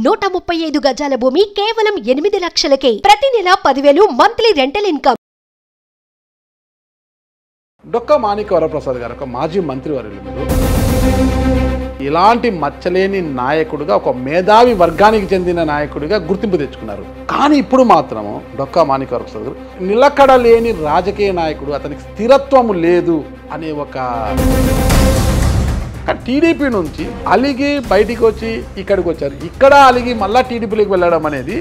135 గజాల భూమి కేవలం 8 లక్షలకే. ప్రతి నెల 10,000 మంత్లీ రెంటల్ ఇన్కమ్. డొక్కా మాణిక్య వరప్రసాద్ గారు ఒక మాజీ మంత్రివర్యులు. ఇలాంటి మచ్చలేని నాయకుడిగా, ఒక మేధావి వర్గానికి చెందిన నాయకుడిగా గుర్తింపు తెచ్చుకున్నారు. కానీ ఇప్పుడు మాత్రము డొక్కా మాణిక్య వరప్రసాద్ గారు నిలకడ లేని రాజకీయ నాయకుడు, అతనికి స్థిరత్వము లేదు అనే ఒక టీడీపీ నుంచి అలిగి బయటికి వచ్చి ఇక్కడికి వచ్చారు. ఇక్కడ అలిగి మళ్ళా టీడీపీలోకి వెళ్ళడం అనేది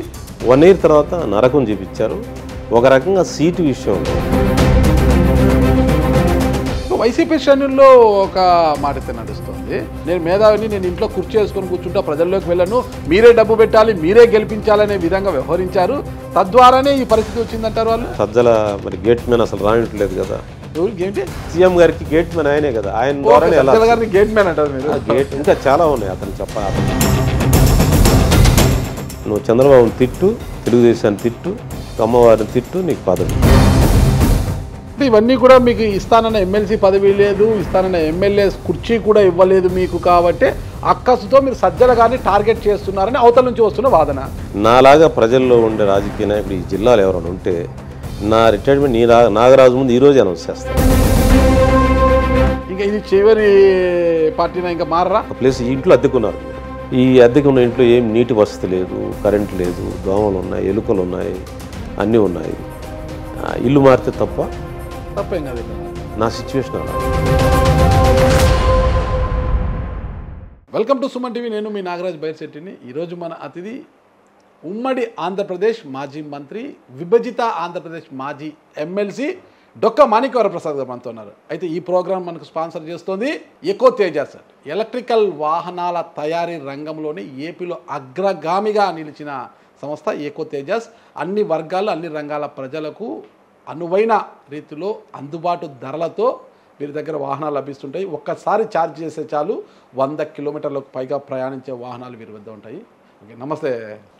1 year తర్వాత నరకం చూపించారు. ఒక రకంగా సీటు విషయంలో వైసీపీ శ్రేణుల్లో ఒక మాట నడుస్తుంది. నేను మేధావిని, నేను ఇంట్లో కుర్చీ వేసుకొని కూర్చుంటా, ప్రజల్లోకి వెళ్ళను, మీరే డబ్బు పెట్టాలి, మీరే గెలిపించాలనే విధంగా వ్యవహరించారు. తద్వారానే ఈ పరిస్థితి వచ్చిందంటారు వాళ్ళు. సజ్జల మరి గేట్ మ్యాన్ అసలు రానిట్లేదు కదా. ఏంటి సీఎం గారికి గేట్ మ్యాన్ ఆయనే కదా, ఆయన ద్వారా గేట్ మ్యాన్ అంటారు మీరు. గేట్ ఇంకా చాలా ఉన్నాయి అతను చెప్పాలి. నువ్వు చంద్రబాబుని తిట్టు, తెలుగుదేశాన్ని తిట్టు, అమ్మవారిని తిట్టు, నీకు పదవి. ఇవన్నీ కూడా మీకు ఇస్తానన్న ఎమ్మెల్సీ పదవి లేదు, ఇస్తానన్న ఎమ్మెల్యే కుర్చీ కూడా ఇవ్వలేదు మీకు, కాబట్టి అక్కసుతో మీరు సజ్జల గారిని టార్గెట్ చేస్తున్నారని అవతల నుంచి వస్తున్న వాదన. నాలాగా ప్రజల్లో ఉండే రాజకీయ నాయకుడు ఈ జిల్లాలో ఎవరైనా ఉంటే నా రిటైర్మెంట్ నాగరాజు ముందు ఈరోజు అనౌన్స్ చేస్తాను. ఇంకా ఇది చివరి పార్టీనా, ఇంకా మారరా? ప్లస్ ఈ ఇంట్లో అద్దెకున్నారు. ఈ అద్దెకున్న ఇంట్లో ఏం నీటి వసతి లేదు, కరెంట్ లేదు, దోమలు ఉన్నాయి, ఎలుకలు ఉన్నాయి, అన్నీ ఉన్నాయి. ఇల్లు మారితే తప్పేం కాదు. నా సిచ్యువేషన్ అలా. Welcome to Suman TV. నేను మీ నాగరాజ్ బైర్శెట్టిని. ఈరోజు మన అతిథి ఉమ్మడి ఆంధ్రప్రదేశ్ మాజీ మంత్రి, విభజిత ఆంధ్రప్రదేశ్ మాజీ ఎమ్మెల్సీ డొక్కా మాణిక్య వరప్రసాద్ గారు మనతో ఉన్నారు. అయితే ఈ ప్రోగ్రాం మనకు స్పాన్సర్ చేస్తుంది ఎకో తేజస్. ఎలక్ట్రికల్ వాహనాల తయారీ రంగంలోనే ఏపీలో అగ్రగామిగా నిలిచిన సంస్థ ఎకో తేజస్. అన్ని వర్గాలు, అన్ని రంగాల ప్రజలకు అనువైన రీతిలో అందుబాటు ధరలతో వీరి దగ్గర వాహనాలు లభిస్తుంటాయి. ఒక్కసారి ఛార్జ్ చేసే చాలు 100 కిలోమీటర్లకు పైగా ప్రయాణించే వాహనాలు వీరి వద్ద ఉంటాయి. ఓకే, నమస్తే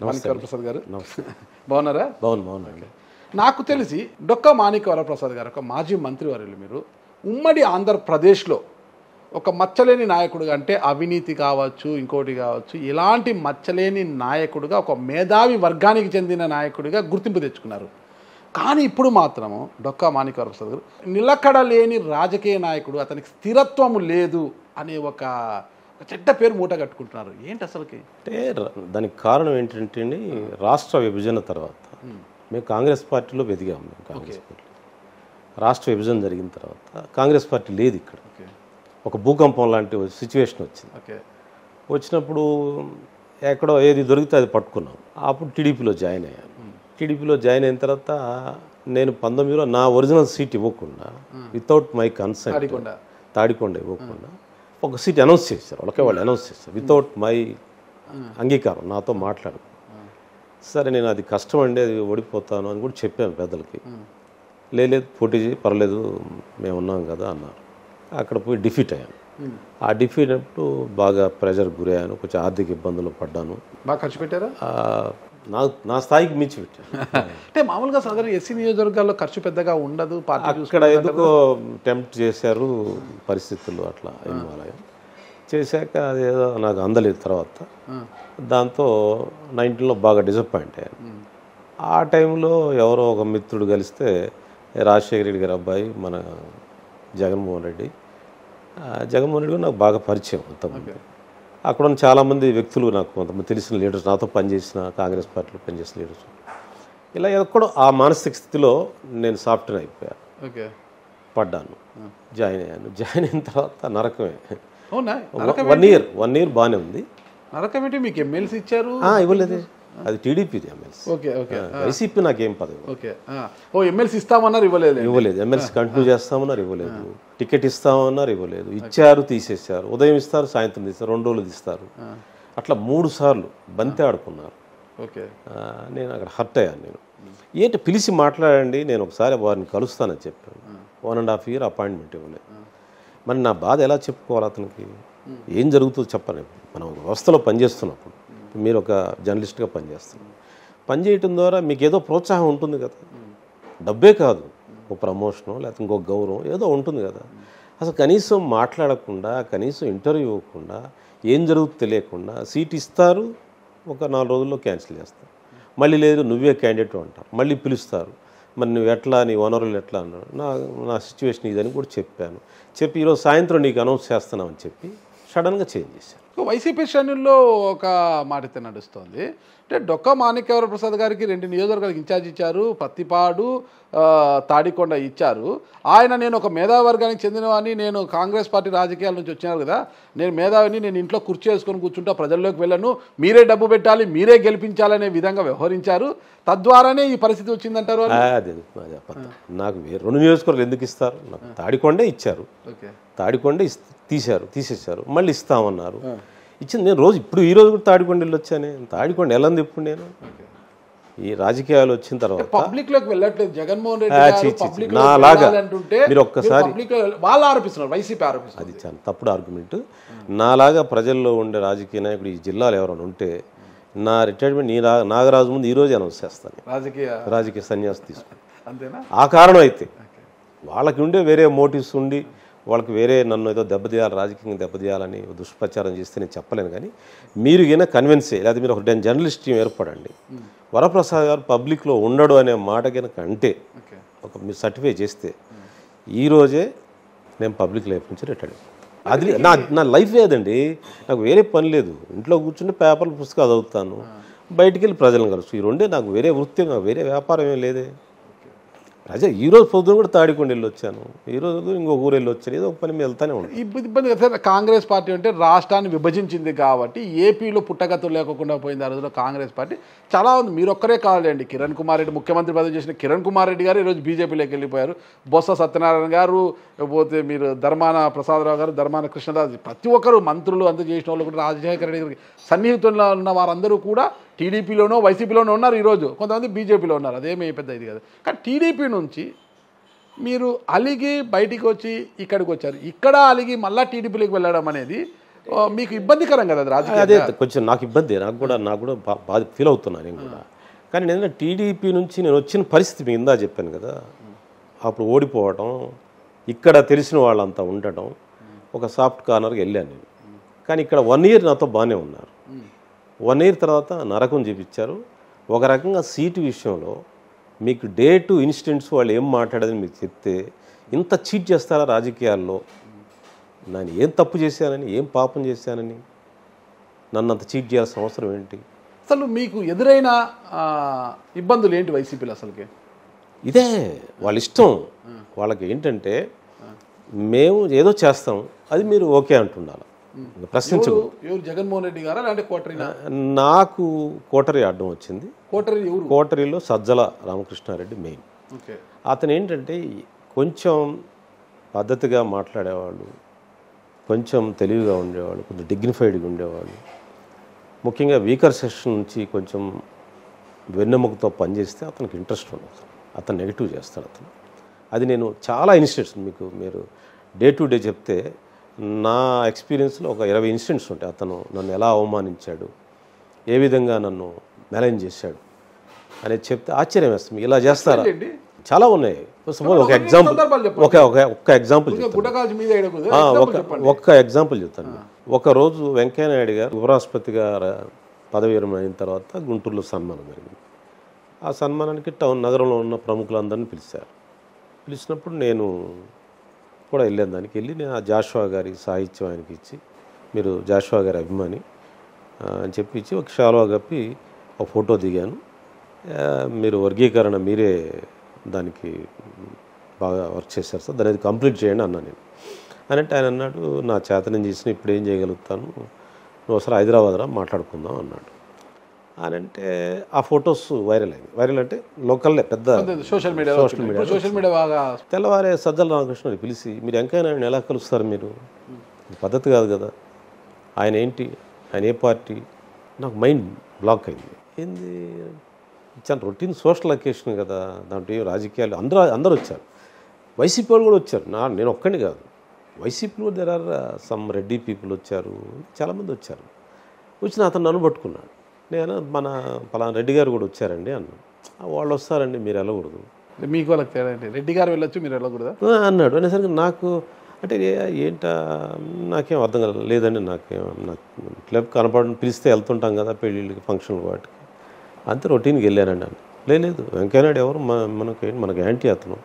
మాణిక్య వరప్రసాద్ గారు. బాగున్నారా? బాగున్నాండి. నాకు తెలిసి డొక్కా మాణిక్య వరప్రసాద్ గారు ఒక మాజీ మంత్రివర్యులు. మీరు ఉమ్మడి ఆంధ్రప్రదేశ్లో ఒక మచ్చలేని నాయకుడుగా, అంటే అవినీతి కావచ్చు, ఇంకోటి కావచ్చు, ఇలాంటి మచ్చలేని నాయకుడుగా, ఒక మేధావి వర్గానికి చెందిన నాయకుడిగా గుర్తింపు తెచ్చుకున్నారు. కానీ ఇప్పుడు మాత్రము డొక్కా మాణిక్య వరప్రసాద్ గారు నిలకడ లేని రాజకీయ నాయకుడు, అతనికి స్థిరత్వము లేదు అనే ఒక చెడ్డ పేరు మూట కట్టుకుంటున్నారు. ఏంటి అసలుకి? అంటే దానికి కారణం ఏంటంటే అండి, రాష్ట్ర విభజన తర్వాత మేము కాంగ్రెస్ పార్టీలో ఎదిగాము. కాంగ్రెస్ పార్టీ రాష్ట్ర విభజన జరిగిన తర్వాత కాంగ్రెస్ పార్టీ లేదు ఇక్కడ. ఒక భూకంపం లాంటి సిచ్యువేషన్ వచ్చింది. వచ్చినప్పుడు ఎక్కడో ఏది దొరికితే అది పట్టుకున్నాం. అప్పుడు టీడీపీలో జాయిన్ అయ్యాను. టీడీపీలో జాయిన్ అయిన తర్వాత నేను 19లో నా ఒరిజినల్ సీట్ ఇవ్వకుండా, వితౌట్ మై కన్సెంట్, తాడికొండ ఇవ్వకుండా ఒక సీట్ అనౌన్స్ చేశారు. వాళ్ళు అనౌన్స్ చేశారు వితౌట్ మై అంగీకారం, నాతో మాట్లాడు. సరే, నేను అది కష్టం అండి, అది ఓడిపోతాను అని కూడా చెప్పాను పెద్దలకి. లేదు పోటీ చేయి, పర్లేదు, మేము ఉన్నాం కదా అన్నారు. అక్కడ పోయి డిఫీట్ అయ్యాను. ఆ డిఫీట్ అప్పుడు బాగా ప్రెజర్ గురయ్యాను, కొంచెం ఆర్థిక ఇబ్బందులు పడ్డాను. బాగా ఖర్చు పెట్టారా? నా స్థాయికి మించి పెట్టాను. అంటే మామూలుగా సాధారణ ఎస్సీ నియోజకవర్గాల్లో ఖర్చు పెద్దగా ఉండదు. అక్కడ ఎందుకో టెంప్ట్ చేశారు పరిస్థితులు, అట్లా హిమాలయం చేశాక అదేదో నాకు అందలేదు. తర్వాత దాంతో 19లో బాగా డిసప్పాయింట్ అయ్యాను. ఆ టైంలో ఎవరో ఒక మిత్రుడు కలిస్తే, రాజశేఖర రెడ్డి గారి అబ్బాయి మన జగన్మోహన్ రెడ్డి నాకు బాగా పరిచయం. అంతకుముందు అక్కడ ఉన్న చాలామంది వ్యక్తులు, నాకు కొంతమంది తెలిసిన లీడర్స్, నాతో పనిచేసిన కాంగ్రెస్ పార్టీలో పనిచేసిన లీడర్స్, ఇలా ఎక్కడో ఆ మానసిక స్థితిలో నేను సాఫ్ట్వేర్ అయిపోయాను. పడ్డాను, జాయిన్ అయ్యాను. జాయిన్ అయిన తర్వాత నరకమే. 1 year బాగానే ఉంది. నరకం ఏంటి? మీకు ఎమ్మెల్సీ ఇచ్చారు? ఇవ్వలేదు, అది టీడీపీది ఎమ్మెల్సీ. వైసీపీ నాకేం పదవి. ఎమ్మెల్సీ ఇస్తామన్నారు, ఇవ్వలేదు. ఎమ్మెల్సీ కంటిన్యూ చేస్తామన్నారు, ఇవ్వలేదు. టికెట్ ఇస్తామన్నారు, ఇవ్వలేదు. ఇచ్చారు, తీసేశారు. ఉదయం ఇస్తారు, సాయంత్రం తీస్తారు, 2 రోజులు తీస్తారు. అట్లా 3 సార్లు బంతి ఆడుకున్నారు. నేను అక్కడ హర్ట్ అయ్యాను. నేను ఏంటి పిలిచి మాట్లాడండి, నేను ఒకసారి వారిని కలుస్తానని చెప్పాను. 1.5 year అపాయింట్మెంట్ ఇవ్వలేదు. మరి నా బాధ ఎలా చెప్పుకోవాలి అతనికి? ఏం జరుగుతుందో చెప్పను. మనం వ్యవస్థలో పనిచేస్తున్నప్పుడు, మీరు ఒక జర్నలిస్ట్గా పనిచేయటం ద్వారా మీకు ఏదో ప్రోత్సాహం ఉంటుంది కదా. డబ్బే కాదు, ఒక ప్రమోషను లేకపోతే ఇంకొక గౌరవం ఏదో ఉంటుంది కదా. అసలు కనీసం మాట్లాడకుండా, కనీసం ఇంటర్వ్యూ ఇవ్వకుండా, ఏం జరుగుతుందో తెలియకుండా సీట్ ఇస్తారు, ఒక 4 రోజుల్లో క్యాన్సిల్ చేస్తాను. మళ్ళీ లేదు నువ్వే క్యాండిడేట్ అంటారు, మళ్ళీ పిలుస్తారు. మరి నువ్వు ఎట్లా, నీ వనరులు ఎట్లా అన్నాడు. నా సిచ్యువేషన్ ఇదని కూడా చెప్పాను. చెప్పి ఈరోజు సాయంత్రం నీకు అనౌన్స్ చేస్తున్నామని చెప్పి సడన్గా చేంజ్ చేశాను. వైసీపీ శ్రేణుల్లో ఒక మాట అయితే నడుస్తోంది. అంటే డొక్కా మాణిక్యవర ప్రసాద్ గారికి 2 నియోజకవర్గాలకు ఇన్ఛార్జ్ ఇచ్చారు, పత్తిపాడు, తాడికొండ ఇచ్చారు. ఆయన నేను ఒక మేధావర్గానికి చెందినవాడిని, నేను కాంగ్రెస్ పార్టీ రాజకీయాల నుంచి వచ్చినారు కదా, నేను మేధావిని, నేను ఇంట్లో కుర్చీ వేసుకొని కూర్చుంటా, ప్రజల్లోకి వెళ్ళను, మీరే డబ్బు పెట్టాలి, మీరే గెలిపించాలనే విధంగా వ్యవహరించారు. తద్వారానే ఈ పరిస్థితి వచ్చిందంటారు. అదే నాకు 2 నియోజకవర్గాలు ఎందుకు ఇస్తారు? నాకు తాడికొండే ఇచ్చారు, తాడికొండే తీసేశారు, మళ్ళీ ఇస్తామన్నారు, ఇచ్చింది. నేను రోజు ఇప్పుడు ఈరోజు కూడా తాడికొండ వెళ్ళి వచ్చాను. తాడికొండ వెళ్ళంది ఇప్పుడు నేను ఈ రాజకీయాలు వచ్చిన తర్వాత పబ్లిక్ లోకి వెళ్ళట్లేదు. జగన్మోహన్ రెడ్డి నాలాగా మీరు ఒక్కసారి వాళ్ళు ఆరోపిస్తున్నారు, వైసీపీ ఆరోపిస్తున్నారు. అది చాలా తప్పుడు ఆర్గ్యుమెంట్. నాలాగా ప్రజల్లో ఉండే రాజకీయ నాయకుడు ఈ జిల్లాలో ఎవరైనా ఉంటే నా రిటైర్మెంట్ నాగరాజు ముందు ఈరోజు అనౌన్స్ చేస్తాను. రాజకీయ సన్యాసం తీసుకుని అంతేనా? ఆ కారణం అయితే వాళ్ళకి ఉండే వేరే మోటివ్స్ ఉండి వాళ్ళకి వేరే నన్ను ఏదో దెబ్బతీయాలి, రాజకీయంగా దెబ్బతీయాలని దుష్ప్రచారం చేస్తే నేను చెప్పలేను. కానీ మీరు ఈయన కన్విన్సే, లేదా మీరు ఒక జర్నలిస్ట్ టీం ఏర్పడండి, వరప్రసాద్ గారు పబ్లిక్లో ఉండడు అనే మాట కనుక అంటే మీరు సర్టిఫై చేస్తే ఈరోజే నేను పబ్లిక్ లైఫ్ నుంచి రిటైర్డ్. అది నా లైఫ్ లేదండి, నాకు వేరే పని లేదు. ఇంట్లో కూర్చుంటే పేపర్లు పుస్తకాలు చదువుతాను, బయటికి వెళ్ళి ప్రజలను కలుసు. ఈ రెండే నాకు వేరే వృత్తి, నాకు వేరే వ్యాపారం ఏం లేదే. అదే ఈరోజు పొద్దున కూడా తాడికొండ వెళ్ళి వచ్చాను, ఈరోజు ఇంకొక ఊరు వెళ్ళి వచ్చాను, ఏదో ఒక పని మీద వెళ్తానే ఉంటాను. ఇబ్బంది కదా. కాంగ్రెస్ పార్టీ అంటే రాష్ట్రాన్ని విభజించింది కాబట్టి ఏపీలో పుట్టగతులు లేకుండా పోయింది ఆ రోజులో కాంగ్రెస్ పార్టీ. చాలా ఉంది, మీరు ఒక్కరే కావాలండి. కిరణ్ కుమార్ రెడ్డి ముఖ్యమంత్రి పదవి చేసిన కిరణ్ కుమార్ రెడ్డి గారు ఈరోజు బీజేపీలోకి వెళ్ళిపోయారు. బొత్స సత్యనారాయణ గారు, పోతే మీరు ధర్మాన ప్రసాదరావు గారు, ధర్మాన కృష్ణదాస్, ప్రతి ఒక్కరు మంత్రులు అంతా చేసిన వాళ్ళు కూడా రాజశేఖర రెడ్డి గారికి సన్నిహితుల్లో ఉన్న వారందరూ కూడా టీడీపీలోనో వైసీపీలోనో ఉన్నారు, ఈరోజు కొంతమంది బీజేపీలో ఉన్నారు. అదేమీ పెద్ద ఇది కాదు. కానీ టీడీపీ నుంచి మీరు అలిగి బయటికి వచ్చి ఇక్కడికి వచ్చారు, ఇక్కడ అలిగి మళ్ళీ టీడీపీలోకి వెళ్ళడం అనేది మీకు ఇబ్బందికరం కదా. అది రాజకీయ అదే కొంచెం నాకు ఇబ్బంది, నాకు కూడా బాధ ఫీల్ అవుతున్నాను నేను కూడా. కానీ నేను టీడీపీ నుంచి నేను వచ్చిన పరిస్థితి మీకు ఇందా చెప్పాను కదా, అప్పుడు ఓడిపోవడం, ఇక్కడ తెలిసిన వాళ్ళంతా ఉండటం, ఒక సాఫ్ట్ కార్నర్కి వెళ్ళాను నేను. కానీ ఇక్కడ 1 year నాతో బాగానే ఉన్నారు. 1 year తర్వాత నరకం చూపించారు. ఒక రకంగా సీటు విషయంలో మీకు డే టు ఇన్సిడెంట్స్ వాళ్ళు ఏం మాట్లాడదని మీకు చెప్తే ఇంత చీట్ చేస్తారా రాజకీయాల్లో? నేను ఏం తప్పు చేశానని, ఏం పాపం చేశానని నన్ను అంత చీట్ చేయాల్సిన అవసరం ఏంటి? అసలు మీకు ఎదురైన ఇబ్బందులు ఏంటి వైసీపీలో? అసలుకి ఇదే వాళ్ళ ఇష్టం. వాళ్ళకి ఏంటంటే మేము ఏదో చేస్తాం, అది మీరు ఓకే అంటుండాలి, ప్రశ్నించదు. జగన్మోహన్ రెడ్డి గారా లేదంటే కోటరీ? నాకు కోటరీ అడ్డం వచ్చింది. కోటరీలో సజ్జల రామకృష్ణారెడ్డి మెయిన్. అతను ఏంటంటే కొంచెం పద్ధతిగా మాట్లాడేవాళ్ళు, కొంచెం తెలివిగా ఉండేవాళ్ళు, కొంచెం డిగ్నిఫైడ్గా ఉండేవాళ్ళు. ముఖ్యంగా వీకర్ సెక్షన్ నుంచి కొంచెం వెన్నెముకతో పనిచేస్తే అతనికి ఇంట్రెస్ట్ ఉండదు, అతను నెగిటివ్ చేస్తాడు అతను. అది నేను చాలా ఇన్సిడెంట్స్ మీరు డే టు డే చెప్తే నా ఎక్స్పీరియన్స్లో ఒక 20 ఇన్సిడెంట్స్ ఉంటాయి. అతను నన్ను ఎలా అవమానించాడు, ఏ విధంగా నన్ను మేనేజ్ చేశాడు అనేది చెప్తే ఆశ్చర్యం వేస్తుంది. ఇలా చేస్తారా? చాలా ఉన్నాయి. ఒక ఎగ్జాంపుల్ చెప్తాను. ఒకరోజు వెంకయ్యనాయుడు గారు ఉపరాష్ట్రపతిగా పదవి విరమణ అయిన తర్వాత గుంటూరులో సన్మానం జరిగింది. ఆ సన్మానానికి నగరంలో ఉన్న ప్రముఖులందరినీ పిలిచినప్పుడు నేను కూడా వెళ్ళాను. దానికి వెళ్ళి నేను ఆ జాషువా గారి సాహిత్యం ఆయనకి ఇచ్చి, మీరు జాషువా గారి అభిమాని అని చెప్పి ఇచ్చి ఒక షాల్వా కప్పి ఒక ఫోటో దిగాను. మీరు వర్గీకరణ మీరే దానికి బాగా వర్క్ చేశారు సార్, దాన్ని కంప్లీట్ చేయండి అన్నా నేను. అని అంటే ఆయన అన్నాడు, నా చేతనం చేసిన ఇప్పుడు ఏం చేయగలుగుతాను, నువ్వు ఒకసారి హైదరాబాద్ రా మాట్లాడుకుందాం అన్నాడు. అని అంటే ఆ ఫొటోస్ వైరల్ అయింది. వైరల్ అంటే లోకల్లే పెద్ద సోషల్ మీడియా బాగా. తెల్లవారే సజ్జల రామకృష్ణని పిలిచి, మీరు వెంకయ్యనాయుడిని ఎలా కలుస్తారు, మీరు పద్ధతి కాదు కదా, ఆయన ఏంటి, ఆయన ఏ పార్టీ? నాకు మైండ్ బ్లాక్ అయింది. ఏంది చాలా రొటీన్ సోషల్ అకేషన్ కదా, దాంట్లో రాజకీయాలు అందరూ వచ్చారు, వైసీపీ వాళ్ళు కూడా వచ్చారు. నేను ఒక్కడిని కాదు, వైసీపీలో there are some Reddy people వచ్చారు, చాలామంది వచ్చారు. వచ్చిన అతను నన్ను పట్టుకున్నాడు. నేను మన పలానా రెడ్డి గారు కూడా వచ్చారండి అన్నాడు. వాళ్ళు వస్తారండి, మీరు వెళ్ళకూడదు. మీకు వాళ్ళకి తేడా, రెడ్డి గారు వెళ్ళొచ్చు మీరు వెళ్ళకూడదు అన్నాడు. అనేసరికి నాకు అంటే ఏంటా నాకేం అర్థం కాలేదు. లేదండి నాకు ఇట్లా కనపడని పిలిస్తే వెళ్తుంటాం కదా పెళ్ళిళ్ళకి ఫంక్షన్కి వాటికి, అంతే రొటీన్కి వెళ్ళానండి అని. లేదు వెంకయ్యనాయుడు ఎవరు మనకి యాంటీ అతను,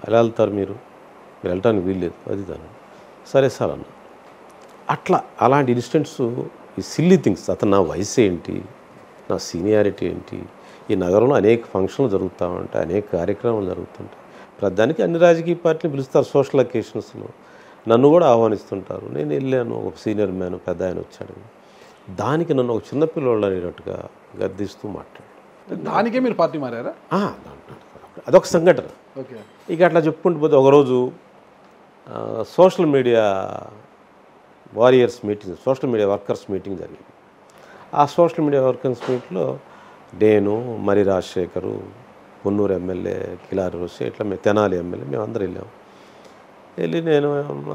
ఎలా వెళ్తారు మీరు వెళ్ళటానికి వీల్లేదు అది దాన్ని. సరే సార్ అన్న. అట్లా అలాంటి ఇన్సిడెంట్స్, ఈ సిల్లీ థింగ్స్. అతను నా వయసు ఏంటి, నా సీనియారిటీ ఏంటి, ఈ నగరంలో అనేక ఫంక్షన్లు జరుగుతూ ఉంటాయి, అనేక కార్యక్రమాలు జరుగుతుంటాయి, ప్రధానికి అన్ని రాజకీయ పార్టీలు పిలుస్తారు సోషల్ అకేషన్స్లో, నన్ను కూడా ఆహ్వానిస్తుంటారు. నేను వెళ్ళాను, ఒక సీనియర్ మ్యాన్ పెద్ద ఆయన వచ్చాడు, దానికి నన్ను ఒక చిన్నపిల్లవాళ్ళు అనేటట్టుగా గర్దిస్తూ మాట్లాడు. దానికే మీరు పార్టీ మారారా? అదొక సంఘటన. ఓకే. ఇక అట్లా చెప్పుకుంటూ పోతే ఒకరోజు social media warriors meeting, social media workers meeting జరిగింది. ఆ సోషల్ మీడియా వర్కర్స్ మీట్లో నేను, మరి రాజశేఖరు, పొన్నూరు ఎమ్మెల్యే కిలారి రోషి, ఇట్లా మేము తెనాలి ఎమ్మెల్యే, మేము అందరూ వెళ్ళాము. వెళ్ళి నేను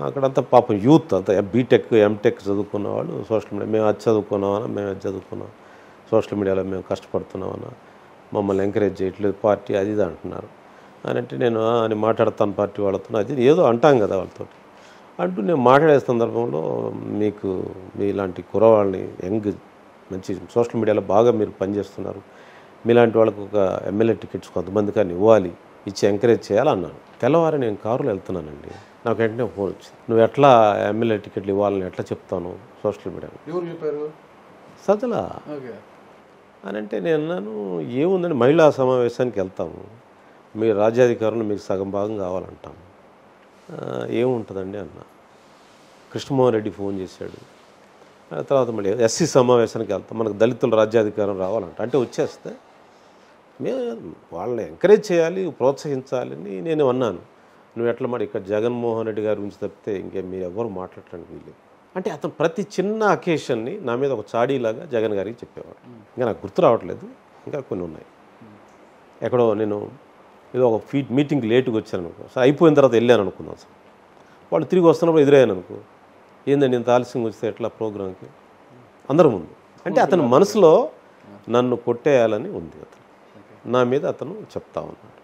అక్కడంతా పాపం యూత్ అంతా బీటెక్ ఎంటెక్ చదువుకున్న వాళ్ళు సోషల్ మీడియా, మేము అది చదువుకున్నామన్నా, మేము అది చదువుకున్నాం, సోషల్ మీడియాలో మేము కష్టపడుతున్నామన్నా, మమ్మల్ని ఎంకరేజ్ చేయట్లేదు పార్టీ అది ఇది అంటున్నారు అని. అంటే నేను అని మాట్లాడతాను పార్టీ వాళ్ళతో, అది ఏదో అంటాం కదా వాళ్ళతో అంటూ నేను మాట్లాడే సందర్భంలో, మీకు మీలాంటి కుర్రవాళ్ళని యంగ్ మంచి సోషల్ మీడియాలో బాగా మీరు పనిచేస్తున్నారు, మీలాంటి వాళ్ళకు ఒక ఎమ్మెల్యే టికెట్స్ కొంతమంది కానీ ఇవ్వాలి, ఇచ్చి ఎంకరేజ్ చేయాలన్నాను. తెల్లవారి నేను కారులో వెళ్తున్నానండి, నాకు వెంటనే ఫోన్ వచ్చింది, నువ్వు ఎట్లా ఎమ్మెల్యే టికెట్లు ఇవ్వాలని ఎట్లా చెప్తాను సోషల్ మీడియాలో. ఎవరు చెప్పారు? సజ్జలా అని. అంటే నేను అన్నాను, ఏముందని మహిళా సమావేశానికి వెళ్తాము, మీ రాజ్యాధికారంలో మీకు సగం భాగం కావాలంటాము, ఏముంటుందండి అన్న. కృష్ణమోహన్ రెడ్డి ఫోన్ చేశాడు, తర్వాత మళ్ళీ ఎస్సీ సమావేశానికి వెళ్తాం, మనకు దళితుల రాజ్యాధికారం రావాలంట. అంటే వచ్చేస్తే మేము వాళ్ళని ఎంకరేజ్ చేయాలి, ప్రోత్సహించాలని నేను అన్నాను. నువ్వు ఎట్లా మరి ఇక్కడ జగన్మోహన్ రెడ్డి గారి గురించి తప్పితే ఇంకేం మీరు ఎవరు మాట్లాడటానికి వీలేదు. అంటే అతను ప్రతి చిన్న అకేషన్ని నా మీద ఒక చాడీలాగా జగన్ గారికి చెప్పేవాడు. ఇంకా నాకు గుర్తు రావట్లేదు, ఇంకా కొన్ని ఉన్నాయి. ఎక్కడో నేను ఏదో ఒక మీటింగ్కి లేటుగా వచ్చాను అనుకో, సో అయిపోయిన తర్వాత వెళ్ళాను అనుకుందాం సార్, వాళ్ళు తిరిగి వస్తున్నప్పుడు ఎదురయ్యాను అనుకో, ఏందండి ఇంత ఆలస్యంగా వస్తే ఎట్లా ప్రోగ్రాంకి అందరి ముందు. అంటే అతని మనసులో నన్ను కొట్టేయాలని ఉంది, అతను నా మీద అతను చెప్తా ఉన్నాడు.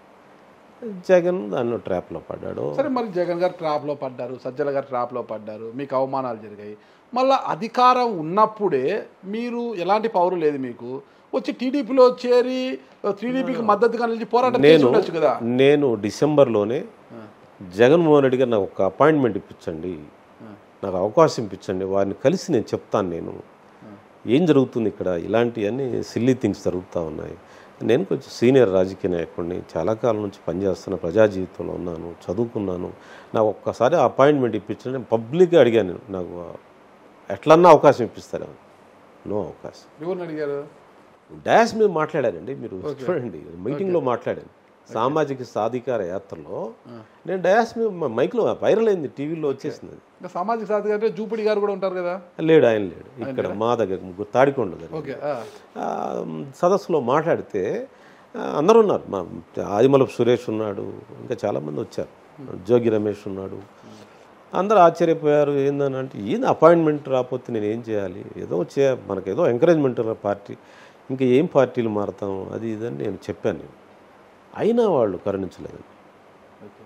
జగన్ దాన్ని ట్రాప్లో పడ్డాడు. సరే, మరి జగన్ గారు ట్రాప్లో పడ్డారు, సజ్జల గారు ట్రాప్లో పడ్డారు, మీకు అవమానాలు జరిగాయి. మళ్ళీ అధికారం ఉన్నప్పుడే మీరు ఎలాంటి పవర్ లేదు, మీకు వచ్చి టీడీపీలో చేరి టీడీపీకి మద్దతుగా నిలిచి పోరాటం చేయొచ్చు కదా. నేను డిసెంబర్లోనే జగన్మోహన్ రెడ్డి గారు నాకు ఒక అపాయింట్మెంట్ ఇప్పించండి, నాకు అవకాశం ఇప్పించండి, వారిని కలిసి నేను చెప్తాను నేను ఏం జరుగుతుంది ఇక్కడ, ఇలాంటివన్నీ సిల్లీ థింగ్స్ జరుగుతూ ఉన్నాయి. నేను కొంచెం సీనియర్ రాజకీయ నాయకుడిని, చాలా కాలం నుంచి పనిచేస్తున్న, ప్రజా జీవితంలో ఉన్నాను, చదువుకున్నాను, నాకు ఒక్కసారి అపాయింట్మెంట్ ఇప్పించండి. నేను పబ్లిక్గా అడిగాను, నాకు ఎట్లన్నా అవకాశం ఇప్పిస్తారా? నో అవకాశం. ఎవరిని అడిగారు? డాష్ మీద మాట్లాడారండి, మీరు చూడండి, మీటింగ్లో మాట్లాడాను. సామాజిక సాధికార యాత్రలో నేను డయాస్ మీద మైక్లో వైరల్ అయింది, టీవీలో వచ్చేసింది. సామాజిక సాధికార జూపిడి గారు కూడా ఉంటారు కదా? లేడు, ఆయన లేడు. ఇక్కడ మా దగ్గర ముగ్గురు తాడికొండ సదస్సులో మాట్లాడితే అందరూ ఉన్నారు. మా ఆదిమలపు సురేష్ ఉన్నాడు, ఇంకా చాలామంది వచ్చారు, జోగి రమేష్ ఉన్నాడు. అందరూ ఆశ్చర్యపోయారు, ఏందని అంటే ఏంది అపాయింట్మెంట్ రాకపోతే నేను ఏం చేయాలి, ఏదో మనకేదో ఎంకరేజ్మెంట్ పార్టీ, ఇంకా ఏం పార్టీలు మారుతాం అది ఇదని నేను చెప్పాను. అయినా వాళ్ళు కరుణించలేదండి,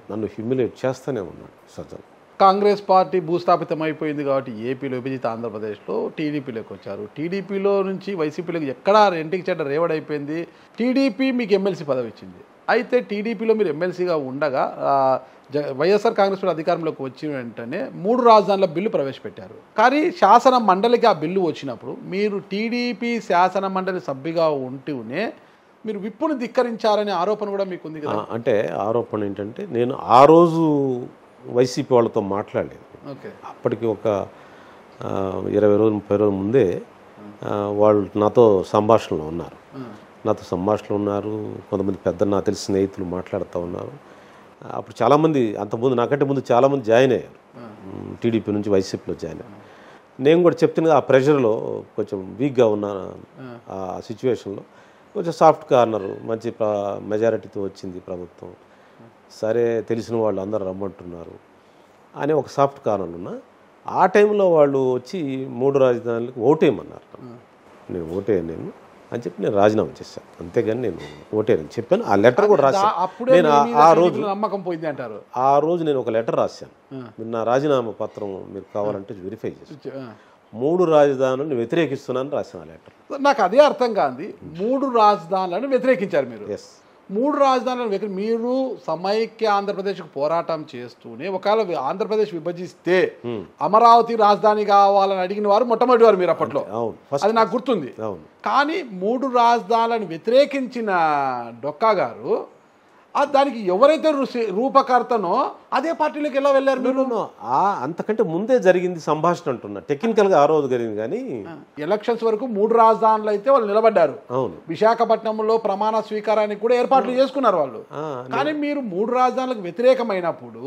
నన్ను హ్యూమిలేట్ చేస్తూనే ఉన్నాడు సజ్జలు. కాంగ్రెస్ పార్టీ భూస్థాపితం అయిపోయింది కాబట్టి ఏపీలో విభజిత ఆంధ్రప్రదేశ్లో టీడీపీలోకి వచ్చారు. టీడీపీలో నుంచి వైసీపీలోకి ఎక్కడా రెంటికి చెడ్డ రేవడైపోయింది. టీడీపీ మీకు ఎమ్మెల్సీ పదవి ఇచ్చింది. అయితే టీడీపీలో మీరు ఎమ్మెల్సీగా ఉండగా వైఎస్ఆర్ కాంగ్రెస్ పార్టీ అధికారంలోకి వచ్చిన వెంటనే 3 రాజధానుల బిల్లు ప్రవేశపెట్టారు. కానీ శాసన మండలికి ఆ బిల్లు వచ్చినప్పుడు మీరు టీడీపీ శాసన మండలి సభ్యుగా ఉంటూనే మీరు విప్పును ధిక్కరించారనే ఆరోపణ కూడా మీకు ఉంది కదా? అంటే ఆరోపణ ఏంటంటే, నేను ఆ రోజు వైసీపీ వాళ్ళతో మాట్లాడలేదు. అప్పటికి ఒక 20 రోజులు 30 రోజుల ముందే వాళ్ళు నాతో సంభాషణలో ఉన్నారు. కొంతమంది పెద్ద నాకు తెలిసిన స్నేహితులు మాట్లాడుతూ ఉన్నారు. అప్పుడు చాలామంది, అంతకుముందు నాకంటే ముందు చాలామంది జాయిన్ అయ్యారు, టీడీపీ నుంచి వైసీపీలో జాయిన్ అయ్యారు. నేను కూడా చెప్తున్నా, ఆ ప్రెషర్లో కొంచెం వీక్గా ఉన్న ఆ సిచ్యువేషన్లో కొంచెం సాఫ్ట్ కార్నర్ మంచి మెజారిటీతో వచ్చింది ప్రభుత్వం, సరే తెలిసిన వాళ్ళు అందరూ రమ్మంటున్నారు అని ఒక సాఫ్ట్ కార్నర్ ఉన్నా. ఆ టైంలో వాళ్ళు వచ్చి 3 రాజధానులకు ఓటేయమన్నారు. నేను అని చెప్పి నేను రాజీనామా చేశాను. అంతేగాని నేను ఓటేనని చెప్పాను. ఆ లెటర్ కూడా రాశాను. అప్పుడే నేను మీ మీద ఆ రోజు నమ్మకం పోయింది అంటారు. ఆ రోజు నేను ఒక లెటర్ రాశాను. మీరు నా రాజీనామా పత్రం మీరు కావాలంటే వెరిఫై చేసి 3 రాజధానులను వ్యతిరేకిస్తున్నానని రాశాను ఆ లెటర్. నాకు అదే అర్థం కాదు. 3 రాజధానులను వ్యతిరేకించారు మీరు. ఎస్, 3 రాజధానులను మీరు సమైక్య ఆంధ్రప్రదేశ్కు పోరాటం చేస్తూనే ఒకవేళ ఆంధ్రప్రదేశ్ విభజిస్తే అమరావతి రాజధాని కావాలని అడిగిన వారు మొట్టమొదటి వారు మీరు అప్పట్లో. అవును, అది నాకు గుర్తుంది. అవును. కానీ 3 రాజధానులను వ్యతిరేకించిన డొక్కా గారు దానికి ఎవరైతే రూపకర్తనో అదే పార్టీలోకి ఎలా వెళ్ళారు మీరు? అంతకంటే ముందే జరిగింది సంభాషణ అంటున్నా. టెక్నికల్గా ఆ రోజు జరిగింది. కానీ ఎలక్షన్స్ వరకు 3 రాజధానులు అయితే వాళ్ళు నిలబడ్డారు. అవును, విశాఖపట్నంలో ప్రమాణ స్వీకారానికి కూడా ఏర్పాట్లు చేసుకున్నారు వాళ్ళు. కానీ మీరు 3 రాజధానులకు వ్యతిరేకమైనప్పుడు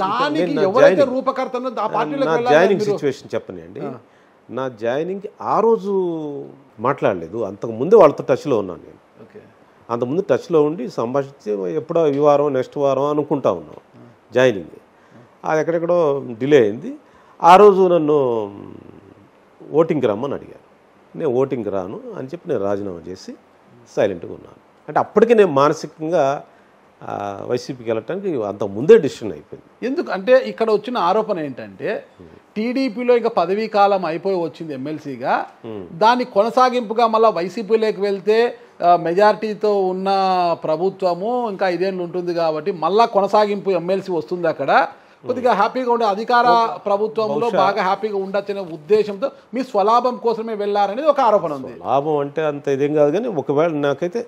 దానికి ఎవరైతే రూపకర్తనో ఆ పార్టీలోకి వెళ్ళారు. జాయినింగ్ సిచ్యువేషన్ చెప్పని అండి. నా జాయినింగ్ ఆ రోజు మాట్లాడలేదు. అంతకు ముందే వాళ్ళతో టచ్లో ఉన్నాను నేను. అంతకుముందు టచ్లో ఉండి సంభాషించి ఎప్పుడో ఈ వారం నెక్స్ట్ వారం అనుకుంటా ఉన్నాం జాయినింగ్. అది ఎక్కడెక్కడో డిలే అయింది. ఆ రోజు నన్ను ఓటింగ్కి రమ్మని అడిగారు. నేను ఓటింగ్కి రాను అని చెప్పి నేను రాజీనామా చేసి సైలెంట్గా ఉన్నాను. అంటే అప్పటికి నేను మానసికంగా వైసీపీకి వెళ్ళటానికి అంత ముందే డిసిషన్ అయిపోయింది. ఎందుకు అంటే ఇక్కడ వచ్చిన ఆరోపణ ఏంటంటే టీడీపీలో ఇంకా పదవీ కాలం అయిపోయి వచ్చింది ఎమ్మెల్సీగా, దాని కొనసాగింపుగా మళ్ళీ వైసీపీలోకి వెళ్తే మెజారిటీతో ఉన్న ప్రభుత్వము ఇంకా 5 ఏళ్ళు ఉంటుంది కాబట్టి మళ్ళా కొనసాగింపు ఎమ్మెల్సీ వస్తుంది. అక్కడ కొద్దిగా హ్యాపీగా ఉండే అధికార ప్రభుత్వంలో బాగా హ్యాపీగా ఉండొచ్చనే ఉద్దేశంతో మీ స్వలాభం కోసమే వెళ్ళారనేది ఒక ఆరోపణ ఉంది. లాభం అంటే అంత ఇదేం కాదు. కానీ ఒకవేళ నాకైతే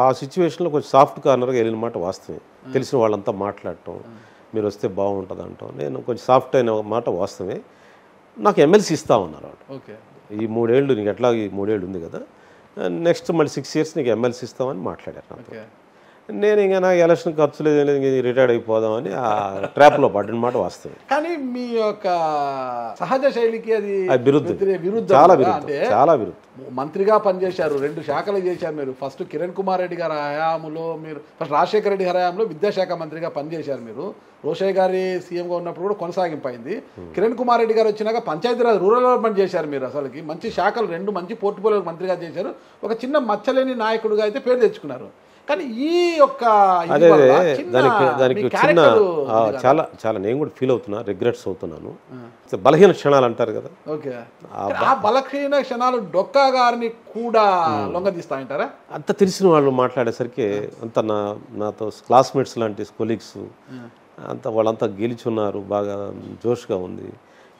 ఆ సిచ్యువేషన్లో కొంచెం సాఫ్ట్ కార్నర్గా వెళ్ళిన మాట వాస్తవమే. తెలిసిన వాళ్ళంతా మాట్లాడటం, మీరు వస్తే బాగుంటుంది అంటాం. నేను కొంచెం సాఫ్ట్ అయిన మాట వాస్తవమే. నాకు ఎమ్మెల్సీ ఇస్తామన్నారు వాళ్ళు. ఓకే, ఈ 3 ఏళ్ళు నీకు ఎట్లా ఈ 3 ఏళ్ళు ఉంది కదా, నెక్స్ట్ మళ్ళీ 6 years నీకు ఎమ్మెల్సీ ఇస్తామని మాట్లాడారు నాతో. నేను ఇంకా నాకు ఎలక్షన్ ఖర్చు లేదు, రిటైర్డ్ అయిపోదామని ఆ ట్రాప్లో పడిన మాట వాస్తవం. కానీ మీ యొక్క సహజ శైలికి అది విరుద్ధం. చాలా విరుద్ధం. మంత్రిగా పనిచేశారు, 2 శాఖలు చేశారు మీరు. ఫస్ట్ కిరణ్ కుమార్ రెడ్డి గారి హయాంలో మీరు ఫస్ట్ రాజశేఖర రెడ్డి గారి హయాంలో విద్యాశాఖ మంత్రిగా పనిచేశారు మీరు. రోషయ్య గారి సీఎంగా ఉన్నప్పుడు కూడా కొనసాగింపైంది. కిరణ్ కుమార్ రెడ్డి గారు వచ్చినాక పంచాయతీరాజ్ రూరల్ డెవలప్మెంట్ చేశారు మీరు. అసలుకి మంచి శాఖలు 2 మంచి పోర్ట్ఫోలియో మంత్రిగా చేశారు. ఒక చిన్న మచ్చలేని నాయకుడిగా అయితే పేరు తెచ్చుకున్నారు. కానీ ఈ యొక్క దానికి చిన్న చాలా నేను కూడా ఫీల్ అవుతున్నా, రిగ్రెట్స్ అవుతున్నాను. బలహీన క్షణాలు అంటారు కదా. ఓకే, ఆ బలహీన క్షణాలు డొక్కా గారిని కూడా లొంగదీస్తాయంటారా? అంత తెలిసిన వాళ్ళు మాట్లాడేసరికి అంత నాతో క్లాస్మేట్స్ లాంటి కొలీగ్స్ అంత వాళ్ళంతా గెలిచున్నారు, బాగా జోష్గా ఉంది.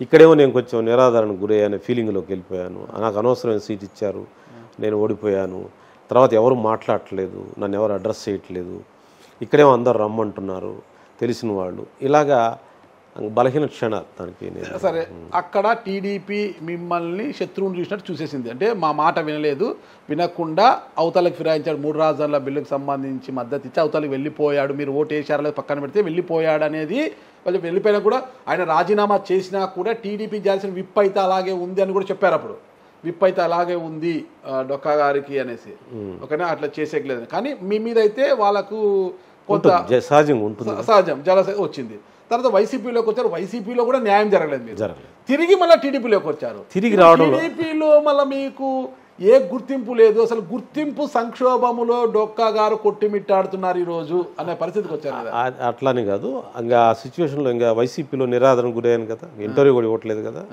ఇక్కడేమో నేను కొంచెం నిరాధారణకు గురయ్యానే ఫీలింగ్లోకి వెళ్ళిపోయాను. నాకు అనవసరమైన సీట్ ఇచ్చారు, నేను ఓడిపోయాను. తర్వాత ఎవరు మాట్లాడట్లేదు, నన్ను ఎవరు అడ్రస్ చేయట్లేదు. ఇక్కడేమో అందరు రమ్మంటున్నారు తెలిసిన వాళ్ళు. ఇలాగా బలహీన క్షణాలు దానికి. సరే, అక్కడ టీడీపీ మిమ్మల్ని శత్రువుని చూసినట్టు చూసేసింది. అంటే మా మాట వినకుండా అవతలకి ఫిరాయించాడు. 3 రాజధానుల బిల్లుకు సంబంధించి మద్దతు ఇచ్చి అవతలకి వెళ్ళిపోయాడు. మీరు ఓటు వేసారో లేదు పక్కన పెడితే వెళ్ళిపోయాడు అనేది వాళ్ళు వెళ్ళిపోయినా కూడా ఆయన రాజీనామా చేసినా కూడా టీడీపీ చేయాల్సిన విప్ అయితే అలాగే ఉంది అని కూడా చెప్పారు. అప్పుడు విప్ అయితే అలాగే ఉంది డొక్కా గారికి అనేసి. ఓకేనా, అట్లా చేసేయలేదు. కానీ మీ మీద అయితే వాళ్ళకు కొంత సహజం జలస వచ్చింది. తర్వాత వైసీపీలోకి వచ్చారు. వైసీపీలో కూడా న్యాయం జరగలేదు మీరు. తిరిగి మళ్ళీ టీడీపీలోకి వచ్చారు. తిరిగి రావడం టీడీపీలో మళ్ళీ మీకు ఏ గుర్తింపు లేదు. అసలు గుర్తింపు సంక్షోభములో డొక్కా గారు కొట్టిమిట్టాడుతున్నారు ఈరోజు అనే పరిస్థితికి వచ్చారు. అట్లానే కాదు, ఇంకా ఆ సిచ్యువేషన్లో ఇంకా వైసీపీలో నిరాదరణ గురయ్యాను కదా. ఇంటర్వ్యూ కూడా ఇవ్వట్లేదు కదా.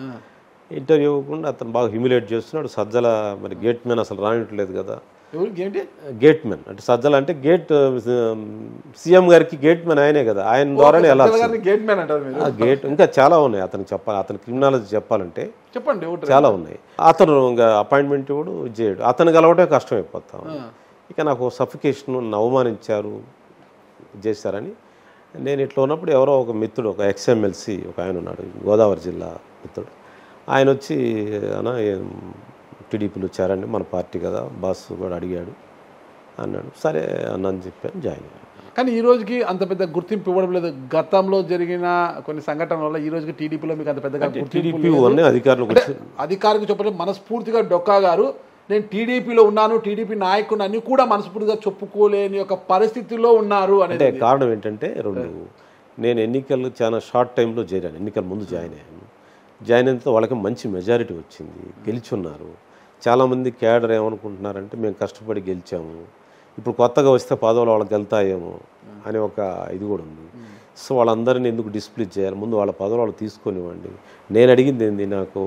ఇంటర్వ్యూ ఇవ్వకుండా అతను బాగా హ్యూమిలేట్ చేస్తున్నాడు. సజ్జల మరి గేట్ మ్యాన్ అసలు రానిట్లేదు కదా. గేట్ మ్యాన్ అంటే సజ్జల అంటే గేట్ సీఎం గారికి గేట్ మ్యాన్ ఆయనే కదా. ఆయన ద్వారానే ఎలా గేట్ ఇంకా చాలా ఉన్నాయి అతనికి చెప్పాలి. అతని క్రిమినాలజీ చెప్పాలంటే చెప్పండి, చాలా ఉన్నాయి. అతను ఇంకా అపాయింట్మెంట్ ఇవ్వడు, చేయడు. అతను కలవటమే కష్టం అయిపోతాం. ఇక నాకు సఫికేషన్ అవమానించారు చేశారని నేను ఇట్లా ఉన్నప్పుడు ఎవరో ఒక మిత్రుడు, ఒక ఎక్స్ఎమ్మెల్సీ ఒక ఆయన ఉన్నాడు, గోదావరి జిల్లా మిత్రుడు. ఆయన వచ్చి అన్న టీడీపీలో వచ్చారండి, మన పార్టీ కదా, బాస్ కూడా అడిగాడు అన్నాడు. సరే అన్నని చెప్పాను, జాయిన్ అయ్యాను. కానీ ఈ రోజుకి అంత పెద్ద గుర్తింపు ఇవ్వడం లేదు. గతంలో జరిగిన కొన్ని సంఘటనల వల్ల ఈ రోజుకి టీడీపీలో మీకు అంత పెద్దగా అధికారులకు చెప్పడం మనస్ఫూర్తిగా డొక్కా గారు నేను టీడీపీలో ఉన్నాను, టీడీపీ నాయకుడు అని కూడా మనస్ఫూర్తిగా చెప్పుకోలేని ఒక పరిస్థితిలో ఉన్నారు అంటే కారణం ఏంటంటే నేను ఎన్నికలు చాలా షార్ట్ టైంలో చేరాను. ఎన్నికల ముందు జాయిన్ అయ్యాను. జాయిన్ అయినంత వాళ్ళకి మంచి మెజారిటీ వచ్చింది, గెలిచున్నారు. చాలామంది క్యాడర్ ఏమనుకుంటున్నారంటే మేము కష్టపడి గెలిచాము, ఇప్పుడు కొత్తగా వస్తే పదవులు వాళ్ళకి వెళ్తాయేమో అని ఒక ఇది కూడా ఉంది. సో వాళ్ళందరినీ ఎందుకు డిస్ప్లీజ్ చేయాలి, ముందు వాళ్ళ పదవులు వాళ్ళు తీసుకొనివ్వండి. నేను అడిగింది ఏంది, నాకు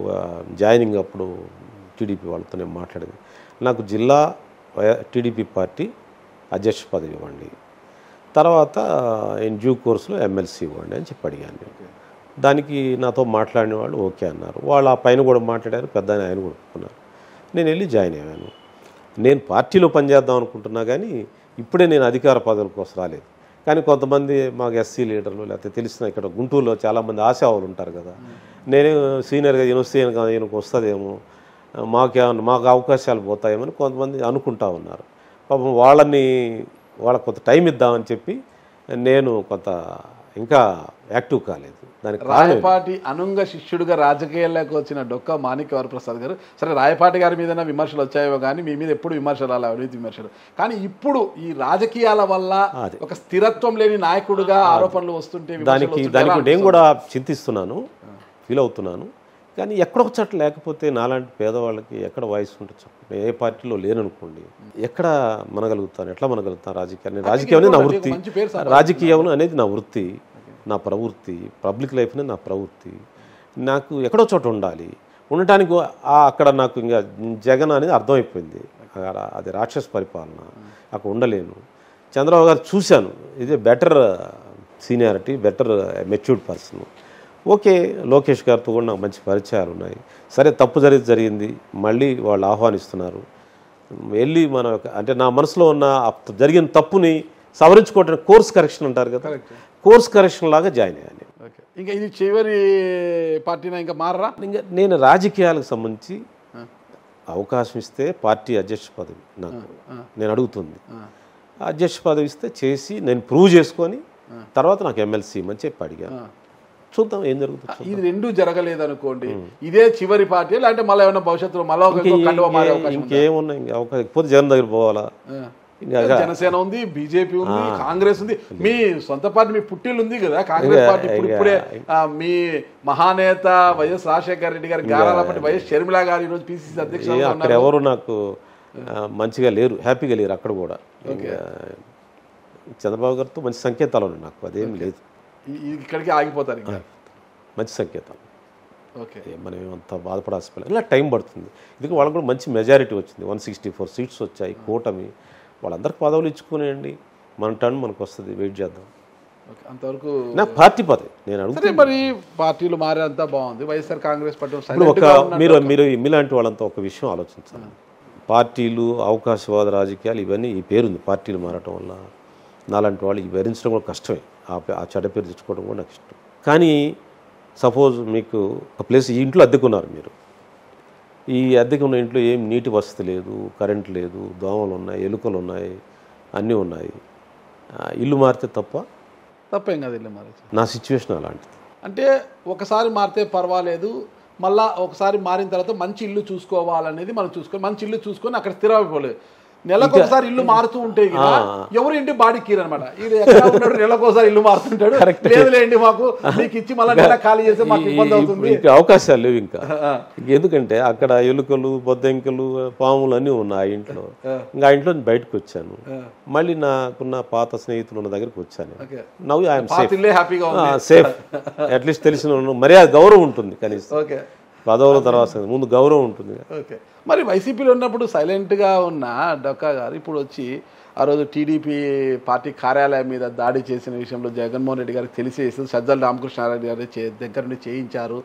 జాయినింగ్ అప్పుడు టీడీపీ వాళ్ళతో నేను మాట్లాడింది, నాకు జిల్లా టీడీపీ పార్టీ అధ్యక్ష పదవి ఇవ్వండి, తర్వాత ఇన్ డ్యూ కోర్సులో ఎమ్మెల్సీ ఇవ్వండి అని చెప్పి అడిగాను. దానికి నాతో మాట్లాడిన వాళ్ళు ఓకే అన్నారు. వాళ్ళు ఆ పైన కూడా మాట్లాడారు, పెద్ద ఆయన కూడా ఒప్పుకున్నారు. నేను వెళ్ళి జాయిన్ అయ్యాను. నేను పార్టీలో పనిచేద్దాం అనుకుంటున్నా కానీ ఇప్పుడే నేను అధికార పదవుల కోసం రాలేదు. కానీ కొంతమంది మాకు ఎస్సీ లీడర్లు లేకపోతే తెలిసిన ఇక్కడ గుంటూరులో చాలామంది ఆశావాళ్ళు ఉంటారు కదా, నేనే సీనియర్గా ఈయనకు వస్తుందేమో, మాకు అవకాశాలు పోతాయేమని కొంతమంది అనుకుంటా ఉన్నారు. పాపం వాళ్ళకు కొంత టైం ఇద్దామని చెప్పి నేను కొంత ఇంకా యాక్టివ్ కాలేదు. దానికి రాయపాటి అనుంగ శిష్యుడిగా రాజకీయాల్లోకి వచ్చిన డొక్క మాణిక్య వరప్రసాద్ గారు, సరే రాయపాటి గారి మీద విమర్శలు వచ్చాయో కానీ మీ మీద ఎప్పుడు విమర్శలు అలా అవినీతి విమర్శలు, కానీ ఇప్పుడు ఈ రాజకీయాల వల్ల ఒక స్థిరత్వం లేని నాయకుడిగా ఆరోపణలు వస్తుంటే దానికి నేను కూడా చింతిస్తున్నాను, ఫీల్ అవుతున్నాను. కానీ ఎక్కడొక చోట లేకపోతే నాలాంటి పేదవాళ్ళకి ఎక్కడ వాయిస్ ఉంటుంది? ఏ పార్టీలో లేననుకోండి, ఎక్కడ మనగలుగుతాను, ఎట్లా మనగలుగుతాను? రాజకీయం నా వృత్తి, రాజకీయం అనేది నా వృత్తి, నా ప్రవృత్తి, పబ్లిక్ లైఫ్ అనేది నా ప్రవృత్తి. నాకు ఎక్కడో చోట ఉండాలి. ఉండటానికి అక్కడ నాకు ఇంకా జగన్ అనేది అర్థమైపోయింది, అది రాక్షస పరిపాలన, అక్కడ ఉండలేను. చంద్రబాబు గారు చూశాను, ఇదే better seniority, better matured person. Okay, Lokesh గారితో కూడా నాకు మంచి పరిచయాలు ఉన్నాయి. సరే, తప్పు జరిగింది, మళ్ళీ వాళ్ళు ఆహ్వానిస్తున్నారు, వెళ్ళి మన అంటే నా మనసులో ఉన్న జరిగిన తప్పుని సవరించుకోవడానికి కోర్స్ కరెక్షన్ అంటారు కదా, కోర్స్ కరెక్షన్ లాగా జాయిన్ అయ్యాను. ఇంకా ఇది చివరి పార్టీనా, ఇంకా మారరా? ఇంకా నేను రాజకీయాలకు సంబంధించి అవకాశం ఇస్తే పార్టీ అధ్యక్ష పదవి నాకు నేను అడుగుతుంది, అధ్యక్ష పదవి ఇస్తే చేసి నేను ప్రూవ్ చేసుకొని తర్వాత నాకు ఎమ్మెల్సీ ఇమ్మని చెప్పి అడిగాను. చూద్దాం ఏం జరుగుతుంది. ఇది రెండు జరగలేదు అనుకోండి, ఇదే చివరి పార్టీ, లేదంటే మళ్ళీ ఏమైనా భవిష్యత్తులో మళ్ళీ ఇంకేమున్నా ఇంకా అవకాశం జగన్ దగ్గర పోవాలా? జనసేన ఉంది, బీజేపీ ఉంది, కాంగ్రెస్ ఉంది, మీ సొంత పార్టీ, మీ పుట్టిల్లు ఉంది కదా కాంగ్రెస్ పార్టీ. ఇప్పుడే మీ మహానేత వైఎస్ రాజశేఖర రెడ్డి గారు, గారాలపట్టి వైఎస్ షర్మిల గారు ఈరోజు పిసిసి అధ్యక్షులు. అక్కడ ఎవరు నాకు మంచిగా లేరు, హ్యాపీగా లేరు అక్కడ కూడా. చంద్రబాబు గారితో మంచి సంకేతాలు ఉన్నాయి నాకు, అదేం లేదు. ఇక్కడికి ఆగిపోతారు, మంచి సంకేతాలు. ఓకే, మనం ఏమంత బాధపడాల్సి ఇలా టైం పడుతుంది. ఇది వాళ్ళకు కూడా మంచి మెజారిటీ వచ్చింది, 164 సీట్స్ వచ్చాయి, కూటమి. వాళ్ళందరికి పదవులు ఇచ్చుకునేయండి, మన టర్న్ మనకు వస్తుంది, వెయిట్ చేద్దాం. అంతవరకు నాకు పార్టీ పదవి నేను అడుగుతాను. మరి పార్టీలు మారేంతా బాగుంది, వైఎస్ఆర్ కాంగ్రెస్ పార్టీ మీరు మీలాంటి వాళ్ళంతా ఒక విషయం ఆలోచించాలి. పార్టీలు, అవకాశవాద రాజకీయాలు, ఇవన్నీ ఈ పేరుంది, పార్టీలు మారటం వల్ల నాలాంటి వాళ్ళు ఇవి భరించడం కూడా కష్టమే, ఆ చెడ్డ పేరు తెచ్చుకోవడం కూడా నాకు ఇష్టం. కానీ సపోజ్ మీకు ఒక ప్లేస్, ఈ ఇంట్లో అద్దెకున్నారు మీరు, ఈ అద్దెకు ఉన్న ఇంట్లో ఏం నీటి వసతి లేదు, కరెంట్ లేదు, దోమలు ఉన్నాయి, ఎలుకలు ఉన్నాయి, అన్నీ ఉన్నాయి. ఇల్లు మారితే తప్పేం కాదు, ఇల్లు మారితే. నా సిచ్యువేషన్ అలాంటిది. అంటే ఒకసారి మారితే పర్వాలేదు, మళ్ళీ ఒకసారి మారిన తర్వాత మంచి ఇల్లు చూసుకోవాలనేది మనం చూసుకొని, మంచి ఇల్లు చూసుకొని అక్కడ స్థిరమైపోలేదు. నెలకు ఒకసారి ఇల్లు మారుతూ ఉంటే ఎవరు ఇంటి బాడీ కీర్ అనమాట, ఇది ఎక్కడ ఉన్నాడు, నెలకు ఒకసారి ఇల్లు మారుతుంటాడు, లేదులేండి మాకు మీకు ఇచ్చి మళ్ళీ నెల ఖాళీ చేస్తే మాకు ఇబ్బంది అవుతుంది. ఇంకా అవకాశాలు లేవు ఇంకా, ఎందుకంటే అక్కడ ఎలుకలు, బొద్దంకలు, పాములు అన్నీ ఉన్నాయి ఆ ఇంట్లో. ఇంకా ఆ ఇంట్లో బయటకు వచ్చాను, మళ్ళీ నాకున్న పాత స్నేహితులు ఉన్న దగ్గరికి వచ్చాను. నవ్వు ఐఎమ్ సేఫ్, అట్లీస్ట్ తెలిసిన మర్యాద, గౌరవం ఉంటుంది కనీసం. పదవుల తర్వాత ముందు గౌరవం ఉంటుంది. ఓకే, మరి వైసీపీలో ఉన్నప్పుడు సైలెంట్గా ఉన్న డొక్కా గారు ఇప్పుడు వచ్చి ఆ రోజు టీడీపీ పార్టీ కార్యాలయం మీద దాడి చేసిన విషయంలో జగన్మోహన్ రెడ్డి గారికి తెలిసేసి సజ్జల రామకృష్ణారెడ్డి గారి దగ్గర నుండి చేయించారు.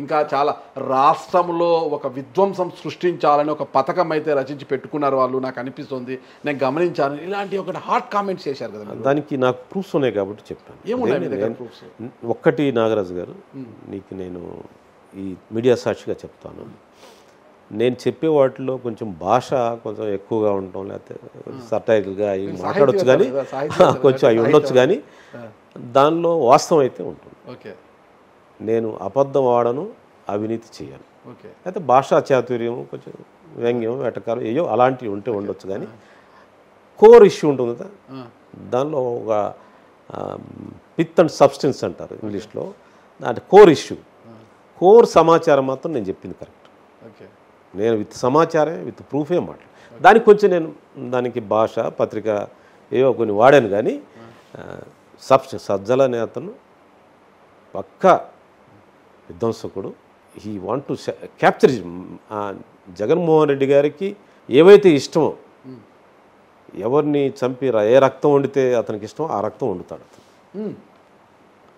ఇంకా చాలా రాష్ట్రంలో ఒక విధ్వంసం సృష్టించాలని ఒక పథకం అయితే రచించి పెట్టుకున్నారు వాళ్ళు, నాకు అనిపిస్తుంది, నేను గమనించాను. ఇలాంటి ఒక హాట్ కామెంట్స్ చేశారు కదా, దానికి నాకు ప్రూఫ్స్ ఉన్నాయి కాబట్టి చెప్పాను. ఏమున్నాయి ప్రూఫ్స్? ఒక్కటి నాగరాజు గారు, నీకు నేను ఈ మీడియా సాక్షిగా చెప్తాను, నేను చెప్పే వాటిలో కొంచెం భాష కొంచెం ఎక్కువగా ఉండటం, లేకపోతే సర్టైల్గా అవి మాట్లాడవచ్చు కానీ కొంచెం అవి ఉండొచ్చు, కానీ దానిలో వాస్తవం అయితే ఉంటుంది. ఓకే, నేను అబద్ధం ఆడను, అవినీతి చేయను. ఓకే, అయితే భాషా చాతుర్యం, కొంచెం వ్యంగ్యం, వెటకారం ఏయో అలాంటివి ఉంటే ఉండొచ్చు, కానీ కోర్ ఇష్యూ ఉంటుంది కదా, దానిలో ఒక పిత్ అండ్ సబ్స్టెన్స్ అంటారు ఇంగ్లీష్లో, అంటే కోర్ ఇష్యూ, కోర్ సమాచారం మాత్రం నేను చెప్పింది కరెక్ట్. ఓకే, నేను విత్ సమాచారం విత్ ప్రూఫే మాట్లాడు. దానికి కొంచెం నేను దానికి భాష పత్రిక ఏవో కొన్ని వాడాను, కానీ సజ్జల అనే అతను పక్కా విధ్వంసకుడు. He want to capture Jaganmohan Reddy గారికి ఏవైతే ఇష్టమో, ఎవరిని చంపి ఏ రక్తం వండితే అతనికి ఇష్టమో ఆ రక్తం వండుతాడు అతను.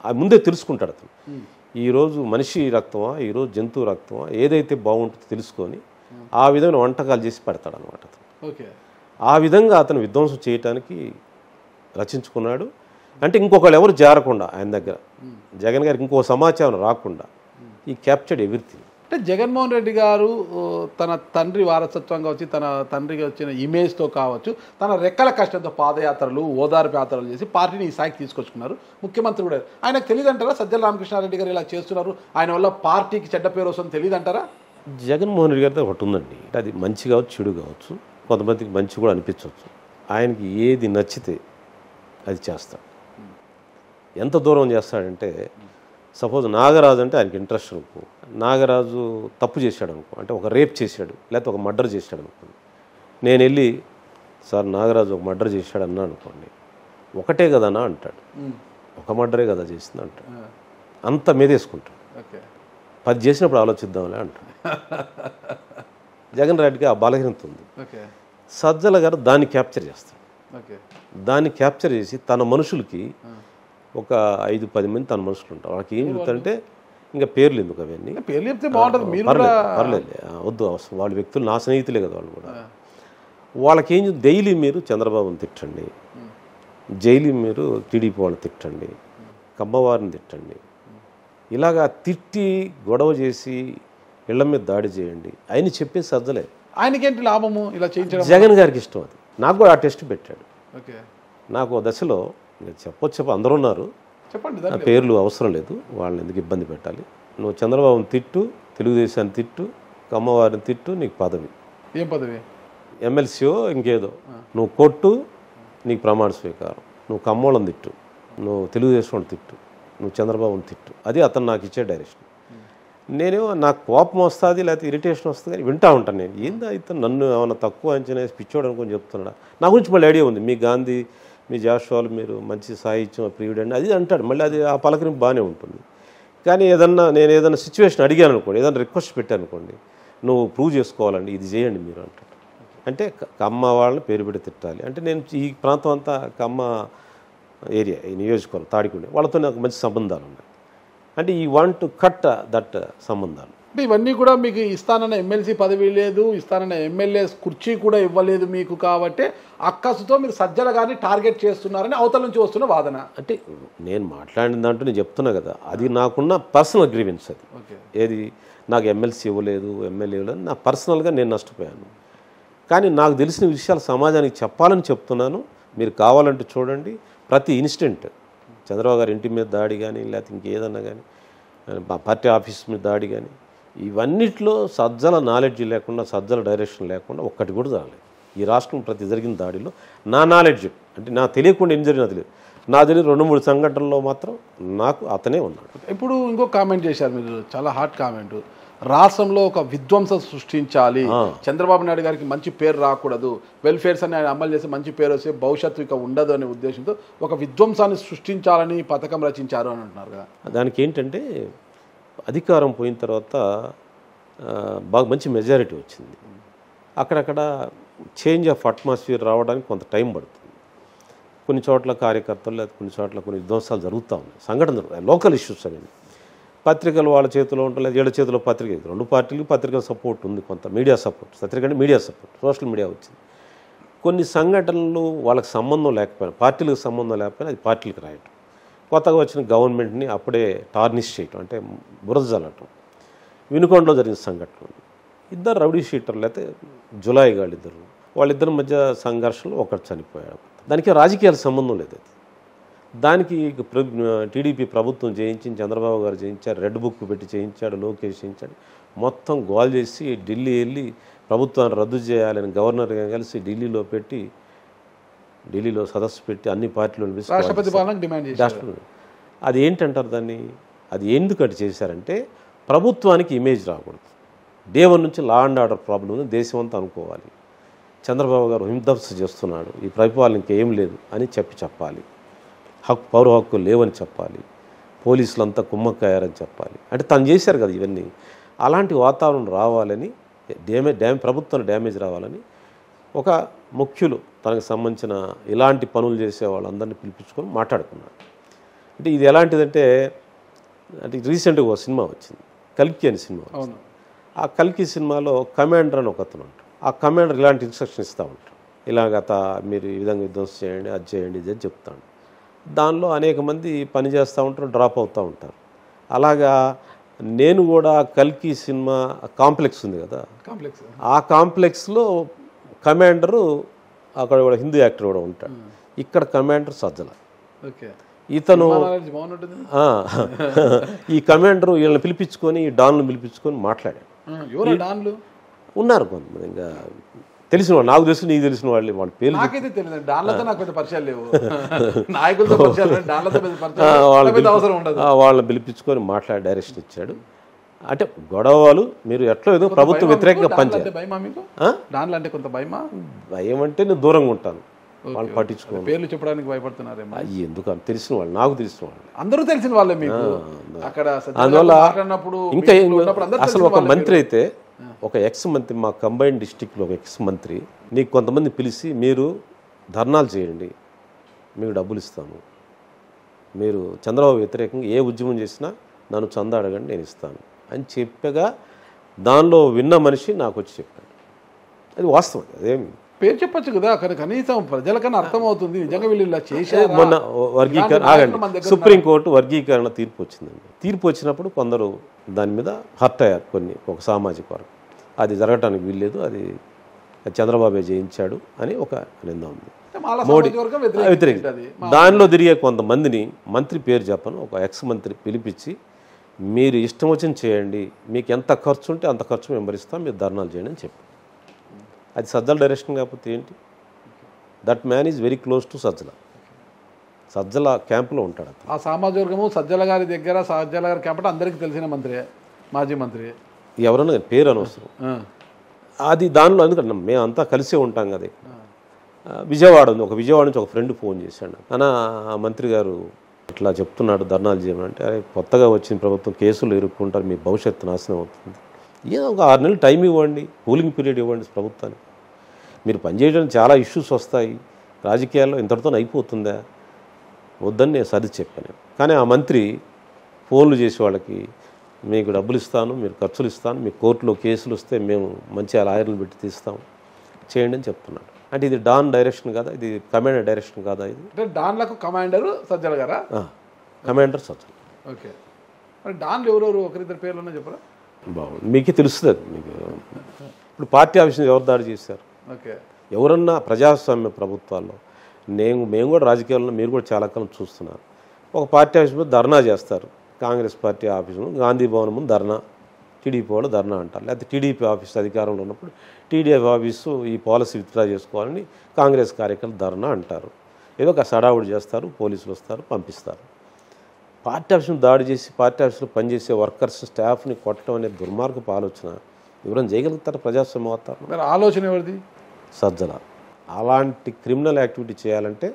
అది ముందే తెలుసుకుంటాడు అతను. ఈరోజు మనిషి రక్తమా, ఈరోజు జంతువు రక్తమా, ఏదైతే బాగుంటుందో తెలుసుకొని ఆ విధమైన వంటకాలు చేసి పెడతాడు అనమాట అతను. ఆ విధంగా అతను విధ్వంసం చేయటానికి రచించుకున్నాడు. అంటే ఇంకొకళ్ళు ఎవరు జారకుండా ఆయన దగ్గర, జగన్ గారికి ఇంకో సమాచారం రాకుండా ఈ క్యాప్చర్డ్ ఎవ్రీథింగ్. అంటే జగన్మోహన్ రెడ్డి గారు తన తండ్రి వారసత్వంగా వచ్చి తన తండ్రికి వచ్చిన ఇమేజ్తో కావచ్చు, తన రెక్కల కష్టంతో పాదయాత్రలు ఓదార్పు యాత్రలు చేసి పార్టీని ఈ స్థాయికి తీసుకొచ్చుకున్నారు. ముఖ్యమంత్రి కూడా ఆయనకు తెలియదంటారా సజ్జల రామకృష్ణారెడ్డి గారు ఇలా చేస్తున్నారు, ఆయన వల్ల పార్టీకి చెడ్డ పేరు వస్తుంది తెలియదంటారా? జగన్మోహన్ రెడ్డి గారితో ఒకటి ఉందండి, అది మంచి కావచ్చు చెడు కావచ్చు, కొంతమందికి మంచి కూడా అనిపించవచ్చు. ఆయనకి ఏది నచ్చితే అది చేస్తాడు. ఎంత దూరం చేస్తాడంటే, సపోజ్ నాగరాజు అంటే ఆయనకి ఇంట్రెస్ట్ అనుకో, నాగరాజు తప్పు చేశాడు అనుకో, అంటే ఒక రేప్ చేశాడు లేకపోతే ఒక మర్డర్ చేశాడు అనుకోండి, నేను వెళ్ళి సార్ నాగరాజు ఒక మర్డర్ చేశాడు అన్నా అనుకోండి, ఒకటే కదనా అంటాడు, ఒక మర్డరే కదా చేసింది అంటాడు, అంత మీదేసుకుంటాడు. 10 చేసినప్పుడు ఆలోచిద్దాంలే అంటాడు. జగన్ రెడ్డికి ఆ బలహీనత ఉంది. సజ్జల గారు దాన్ని క్యాప్చర్ చేస్తాడు. దాన్ని క్యాప్చర్ చేసి తన మనుషులకి ఒక 5-10 మంది తన మనుషులు ఉంటారు. వాళ్ళకి ఏం చెప్తారంటే, ఇంకా పేర్లు ఎందుకు అవన్నీ, పేర్లు చెప్తే బాగుంటుంది, పర్లేదు వద్దు, వాళ్ళ వ్యక్తులు నా స్నేహితులే కదా వాళ్ళు కూడా. వాళ్ళకి ఏం డైలీ మీరు చంద్రబాబుని తిట్టండి, డైలీ మీరు టీడీపీ వాళ్ళని తిట్టండి, కమ్మవారిని తిట్టండి, ఇలాగా తిట్టి గొడవ చేసి ఇళ్ల మీద దాడి చేయండి ఆయన చెప్పే సజ్జలే. ఆయనకేంటి లాభము ఇలా చేయించడం? జగన్ గారికి ఇష్టం అది. నాకు కూడా ఆ టెస్ట్ పెట్టాడు. నాకు ఓ దశలో చెప్పొచ్చు, అందరూ ఉన్నారు, చెప్పండి, పేర్లు అవసరం లేదు, వాళ్ళని ఎందుకు ఇబ్బంది పెట్టాలి, నువ్వు చంద్రబాబుని తిట్టు, తెలుగుదేశాన్ని తిట్టు, కమ్మవారిని తిట్టు, నీకు పదవి. ఏం పదవి? ఎమ్మెల్సీఓ ఇంకేదో. నువ్వు కొట్టు, నీకు ప్రమాణ స్వీకారం. నువ్వు కమ్మోళ్ళని తిట్టు, నువ్వు తెలుగుదేశం తిట్టు, నువ్వు చంద్రబాబుని తిట్టు. అది అతను నాకు ఇచ్చే డైరెక్షన్. నేనేమో నాకు కోపం వస్తుంది లేకపోతే ఇరిటేషన్ వస్తుంది, కానీ వింటూ ఉంటాను. నేను ఏందా ఇతను నన్ను ఏమన్నా తక్కువ అంచనా పిచ్చోడు అనుకొని చెప్తున్నాడా, నా గురించి మళ్ళీ ఐడియా ఉంది, మీ గాంధీ మీ జాషువాలు మీరు మంచి సాహిత్యం ప్రియుడండి అది అంటాడు. మళ్ళీ అది ఆ పలకరింపు బాగానే ఉంటుంది. కానీ నేను ఏదైనా సిచ్యువేషన్ అడిగాను అనుకోండి, ఏదైనా రిక్వెస్ట్ పెట్టాను అనుకోండి, నువ్వు ప్రూవ్ చేసుకోవాలండి, ఇది చేయండి మీరు అంటాడు. అంటే కమ్మ వాళ్ళని పేరు పెట్టి తిట్టాలి అంటే, నేను ఈ ప్రాంతం అంతా కమ్మ ఏరియా, ఈ నియోజకవర్గం తాడికొండ, వాళ్ళతో నాకు మంచి సంబంధాలు ఉన్నాయి. అంటే ఈ వాంట్ టు కట్ దట్ సంబంధాలు. అంటే ఇవన్నీ కూడా మీకు ఇస్తానన్న ఎమ్మెల్సీ పదవి లేదు, ఇస్తానన్న ఎమ్మెల్యే కుర్చీ కూడా ఇవ్వలేదు మీకు, కాబట్టి అక్కసుతో మీరు సజ్జల గారిని టార్గెట్ చేస్తున్నారని అవతల నుంచి వస్తున్న వాదన. అంటే నేను మాట్లాడిన దాంట్లో నేను చెప్తున్నా కదా, అది నాకున్న పర్సనల్ గ్రీవెన్స్. అది ఏది నాకు ఎమ్మెల్సీ ఇవ్వలేదు, ఎమ్మెల్యే ఇవ్వలేదు, నా పర్సనల్గా నేను నష్టపోయాను. కానీ నాకు తెలిసిన విషయాలు సమాజానికి చెప్పాలని చెప్తున్నాను. మీరు కావాలంటే చూడండి, ప్రతి ఇన్సిడెంట్, చంద్రబాబు గారి ఇంటి మీద దాడి కానీ లేకపోతే ఇంకేదన్నా కానీ, పార్టీ ఆఫీస్ మీద దాడి కానీ, ఇవన్నిట్లో సజ్జల నాలెడ్జ్ లేకుండా, సజ్జల డైరెక్షన్ లేకుండా ఒక్కటి కూడా రాలేదు. ఈ రాష్ట్రం ప్రతి జరిగిన దాడిలో నా నాలెడ్జ్ అంటే నాకు తెలియకుండా ఏం జరిగినా తెలియదు, నా తెలియదు 2-3 సంఘటనల్లో మాత్రం నాకు అతనే ఉన్నాడు. ఇప్పుడు ఇంకో కామెంట్ చేశారు మీరు, చాలా హాట్ కామెంట్, రాష్ట్రంలో ఒక విధ్వంసం సృష్టించాలి, చంద్రబాబు నాయుడు గారికి మంచి పేరు రాకూడదు, వెల్ఫేర్స్ అని ఆయన అమలు చేసి మంచి పేరు వస్తే భవిష్యత్తు ఇక ఉండదు అనే ఉద్దేశంతో ఒక విధ్వంసాన్ని సృష్టించాలని పథకం రచించారు అని అంటున్నారు కదా. దానికి ఏంటంటే, అధికారం పోయిన తర్వాత బాగా మంచి మెజారిటీ వచ్చింది, అక్కడక్కడ చేంజ్ ఆఫ్ అట్మాస్ఫియర్ రావడానికి కొంత టైం పడుతుంది. కొన్ని చోట్ల కార్యకర్తలు లేదా కొన్ని చోట్ల కొన్ని విధ్వంసాలు జరుగుతూ ఉన్నాయి, సంఘటన జరుగుతాయి, లోకల్ ఇష్యూస్ అనేవి. పత్రికలు వాళ్ళ చేతిలో ఉంటాయి, లేదా ఏళ్ళ చేతిలో పత్రిక. 2 పార్టీలకు పత్రికల సపోర్ట్ ఉంది, కొంత మీడియా సపోర్ట్, పత్రిక అంటే మీడియా సపోర్ట్, సోషల్ మీడియా వచ్చింది. కొన్ని సంఘటనలు వాళ్ళకి సంబంధం లేకపోయినా, పార్టీలకు సంబంధం లేకపోయినా అది పార్టీలకు రాయటం, కొత్తగా వచ్చిన గవర్నమెంట్ని అప్పుడే టార్నిష్ చేయటం, అంటే బురద జల్లటం. వినుకొండలో జరిగిన సంఘటనలు, 2 రౌడీ షీటర్లు లేకపోతే జులాయి గాళ్ళు వాళ్ళిద్దరి మధ్య సంఘర్షణలో ఒకరు చనిపోయాడు. దానికి రాజకీయాల సంబంధం లేదు. అది దానికి టీడీపీ ప్రభుత్వం చేయించింది, చంద్రబాబు గారు చేయించారు, రెడ్ బుక్ పెట్టి చేయించాడు, లోకేష్ చేయించాడు, మొత్తం గోల్ చేసి ఢిల్లీ వెళ్ళి ప్రభుత్వాన్ని రద్దు చేయాలని గవర్నర్ కలిసి ఢిల్లీలో సదస్సు పెట్టి అన్ని పార్టీలను రాష్ట్రపతి పాలనకు డిమాండ్ చేశారు. అది ఏంటంటారు దాన్ని, అది ఎందుకంటే చేశారంటే ప్రభుత్వానికి ఇమేజ్ రాకూడదు. డే 1 నుంచి లా అండ్ ఆర్డర్ ప్రాబ్లం ఉంది, దేశం అంతా అనుకోవాలి. చంద్రబాబు గారు హింస చేస్తున్నాడు, ఈ పరిపాలన ఇంకేం లేదు అని చెప్పాలి. పౌర హక్కులు లేవని చెప్పాలి, పోలీసులంతా కుమ్మక్కయ్యారని చెప్పాలి. అంటే తను చేశారు కదా ఇవన్నీ. అలాంటి వాతావరణం రావాలని, ప్రభుత్వం డ్యామేజ్ రావాలని ఒక ముఖ్యులు తనకు సంబంధించిన ఇలాంటి పనులు చేసే వాళ్ళందరినీ పిలిపించుకొని మాట్లాడుకున్నాడు. అంటే ఇది ఎలాంటిదంటే, అంటే రీసెంట్గా ఒక సినిమా వచ్చింది, కల్కి అని సినిమా వచ్చింది. ఆ కల్కి సినిమాలో కమాండర్ అని ఒక అతను ఉంటాడు. ఆ కమాండర్ ఇలాంటి ఇన్స్ట్రక్షన్ ఇస్తూ ఉంటాడు, ఇలాగ మీరు ఈ విధంగా విధ్వంసం చేయండి, అది చేయండి, ఇది అని చెప్తాడు. దానిలో అనేక మంది పని చేస్తూ ఉంటారు, డ్రాప్ అవుతూ ఉంటారు. అలాగా నేను కూడా కల్కి సినిమా కాంప్లెక్స్ ఉంది కదా, ఆ కాంప్లెక్స్లో కమాండరు అక్కడ కూడా హిందూ యాక్టర్ కూడా ఉంటాడు. ఇక్కడ కమాండర్ సజ్జల. ఇతను ఈ కమాండరు వీళ్ళని పిలిపించుకొని, ఈ డాన్లు పిలిపించుకొని మాట్లాడాడు. ఉన్నారు కొంతమంది, ఇంకా తెలిసిన వాళ్ళు, నాకు తెలిసిన నీకు తెలిసిన వాళ్ళు, వాళ్ళ పేరు వాళ్ళని పిలిపించుకొని మాట్లాడి డైరెక్షన్ ఇచ్చాడు. అంటే గొడవలు మీరు ఎట్లా ఏదో ప్రభుత్వం వ్యతిరేకంగా పనిచేయాలి. భయం అంటే నేను దూరంగా ఉంటాను, వాళ్ళు పట్టించుకో, పేర్లు చెప్పడానికి భయపడుతున్నారేమో. ఎందుకు తెలిసిన వాళ్ళు, నాకు తెలిసిన వాళ్ళు, అందరూ తెలిసిన వాళ్ళే మీకు అక్కడ. అందువల్ల ఇంకా అసలు ఒక మంత్రి అయితే, ఒక ఎక్స్ మంత్రి, మా కంబైన్డ్ డిస్టిక్లో ఒక ఎక్స్ మంత్రి, నీకు కొంతమంది పిలిచి మీరు ధర్నాలు చేయండి, మీకు డబ్బులు ఇస్తాము, మీరు చంద్రబాబు వ్యతిరేకంగా ఏ ఉద్యమం చేసినా నన్ను చందా అడగండి, నేను ఇస్తాను అని చెప్పగా దానిలో విన్న మనిషి నాకు వచ్చి చెప్పాడు. అది వాస్తవం, అదేమి పేరు చెప్పచ్చు కదా, కనీసం ప్రజలకన్నా అర్థమవుతుంది నిజంగా వీళ్ళు ఇలా చేశారు. మొన్న వర్గీకరణ ఆగండి, సుప్రీంకోర్టు వర్గీకరణ తీర్పు వచ్చిందండి. తీర్పు వచ్చినప్పుడు కొందరు దాని మీద హర్ట్ అయ్యారు, ఒక సామాజిక వర్గం. అది జరగటానికి వీల్లేదు, అది చంద్రబాబే జయించాడు అని ఒక నింద ఉంది. మోడీ వ్యతిరేక దానిలో తిరిగే కొంతమందిని, మంత్రి పేరు చెప్పను, ఒక ఎక్స్ మంత్రి పిలిపించి మీరు ఇష్టం వచ్చింది చేయండి, మీకు ఎంత ఖర్చు ఉంటే అంత ఖర్చు మేము భరిస్తాం, మీరు ధర్నాలు చేయండి అని చెప్పి. అది సజ్జల డైరెక్షన్ కాకపోతే ఏంటి? That man is very close to Sajjala క్యాంపులో ఉంటాడు. ఆ సామాజిక వర్గము సజ్జల గారి దగ్గర, సజ్జల గారి క్యాంప్ అందరికీ తెలిసిన మంత్రి, మాజీ మంత్రి, ఎవరన్నా పేరు అనవసరం. అది దానిలో ఎందుకంటే మేమంతా కలిసే ఉంటాం కదా. విజయవాడ ఉంది, విజయవాడ నుంచి ఒక ఫ్రెండ్ ఫోన్ చేశాడు, అన్న ఆ మంత్రి గారు ఇట్లా చెప్తున్నాడు ధర్నాలు చేయమని. అంటే కొత్తగా వచ్చిన ప్రభుత్వం, కేసులు ఎదుర్కొంటారు, మీ భవిష్యత్తు నాశనం అవుతుంది, ఏదో ఒక 6 నెలలు టైం ఇవ్వండి, కూలింగ్ పీరియడ్ ఇవ్వండి ప్రభుత్వానికి, మీరు పనిచేయడానికి చాలా ఇష్యూస్ వస్తాయి, రాజకీయాల్లో ఇంతటితో అయిపోతుందా, వద్దని నేను సర్ది చెప్పాను. కానీ ఆ మంత్రి ఫోన్లు చేసి వాళ్ళకి మీకు డబ్బులు ఇస్తాను, మీరు ఖర్చులు ఇస్తాను, మీ కోర్టులో కేసులు వస్తే మేము మంచి లాయర్లు పెట్టి తీస్తాం, చేయండి అని చెప్తున్నాడు. అంటే ఇది డాన్ డైరెక్షన్ కాదా, ఇది కమాండర్ డైరెక్షన్ కాదా? ఇది అంటే డాన్లకు కమాండర్ సజ్జల గారా? కమాండర్ సజ్జల. ఓకే, మరి డాన్లు ఎవరెవరు, ఒకరిద్దరు పేర్లు చెప్పరా? బాగుంది, మీకే తెలుస్తుంది. మీకు ఇప్పుడు పార్టీ ఆఫీసుని ఎవరు దాడి చేశారు? ఓకే, ఎవరన్నా ప్రజాస్వామ్య ప్రభుత్వాల్లో, మేము కూడా రాజకీయాల్లో మీరు కూడా చాలా కాలం చూస్తున్నారు, ఒక పార్టీ ఆఫీస్ మీద ధర్నా చేస్తారు. కాంగ్రెస్ పార్టీ ఆఫీసు గాంధీ భవన్ ముందు ధర్నా, టీడీపీ వాళ్ళు ధర్నా అంటారు. లేకపోతే టీడీపీ ఆఫీస్ అధికారంలో ఉన్నప్పుడు టీడీపీ ఆఫీసు ఈ పాలసీ విత్డ్రా చేసుకోవాలని కాంగ్రెస్ కార్యకర్తలు ధర్నా అంటారు. ఏదో ఒక సడావుడి చేస్తారు, పోలీసులు వస్తారు, పంపిస్తారు. పార్టీ ఆఫీసును దాడి చేసి పార్టీ ఆఫీసులో పనిచేసే వర్కర్స్, స్టాఫ్ని కొట్టడం అనే దుర్మార్గపు ఆలోచన ఎవరైనా చేయగలుగుతారు ప్రజాస్వామ్య వాతావరణం? ఆలోచన ఎవరిది? సజ్జల. అలాంటి క్రిమినల్ యాక్టివిటీ చేయాలంటే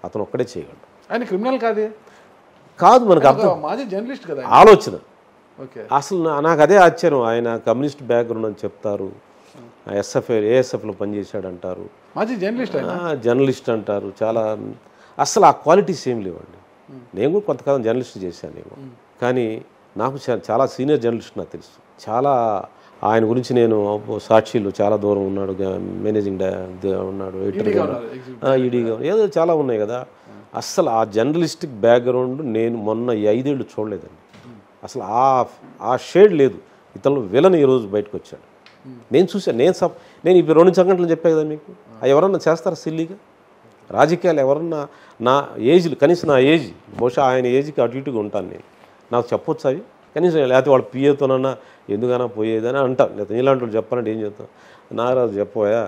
అతను ఒక్కడే చేయగలడు. ఆయన క్రిమినల్ కాదు, మనకు అర్థం, మాజీ జర్నలిస్ట్ కదా ఆలోచన. ఓకే, అసలు నాకు అదే ఆశ్చర్యం, ఆయన కమ్యూనిస్ట్ బ్యాక్గ్రౌండ్ అని చెప్తారు, ఏఎస్ఎఫ్లో పనిచేశాడు అంటారు, మాజీ జర్నలిస్ట్ అంటారు. చాలా అసలు ఆ క్వాలిటీస్ ఏం లేవండి. నేను కూడా కొంతకాలం జర్నలిస్ట్ చేశాను నేను, కానీ నాకు చాలా సీనియర్ జర్నలిస్ట్ నాకు తెలుసు. చాలా ఆయన గురించి నేను సాక్షిలో చాలా దూరం ఉన్నాడు, మేనేజింగ్ ఉన్నాడు, ఎడిటర్గా ఈడీగా, ఏదో చాలా ఉన్నాయి కదా. అసలు ఆ జర్నలిస్టిక్ బ్యాక్గ్రౌండ్ నేను మొన్న 5 ఏళ్ళు చూడలేదండి. అసలు ఆ షేడ్ లేదు. ఇతను విలన్ ఈరోజు బయటకు వచ్చాడు. నేను చూశాను, నేను ఇప్పుడు 2 సంఘటనలు చెప్పాను కదా మీకు. అవి ఎవరన్నా చేస్తారా సిల్లీగా? రాజకీయాలు ఎవరన్నా నా ఏజ్లు, కనీసం నా ఏజ్, బహుశా ఆయన ఏజ్కి అటు ఇటుగా ఉంటాను నేను, నాకు చెప్పొచ్చు అవి కనీసం. లేకపోతే వాళ్ళ పిఏతోనన్నా ఎందుకన్నా పోయేదని అంటాం. లేకపోతే ఇలాంటి వాళ్ళు చెప్పాలంటే ఏం చెప్తాం, నాగరాజు చెప్పోయా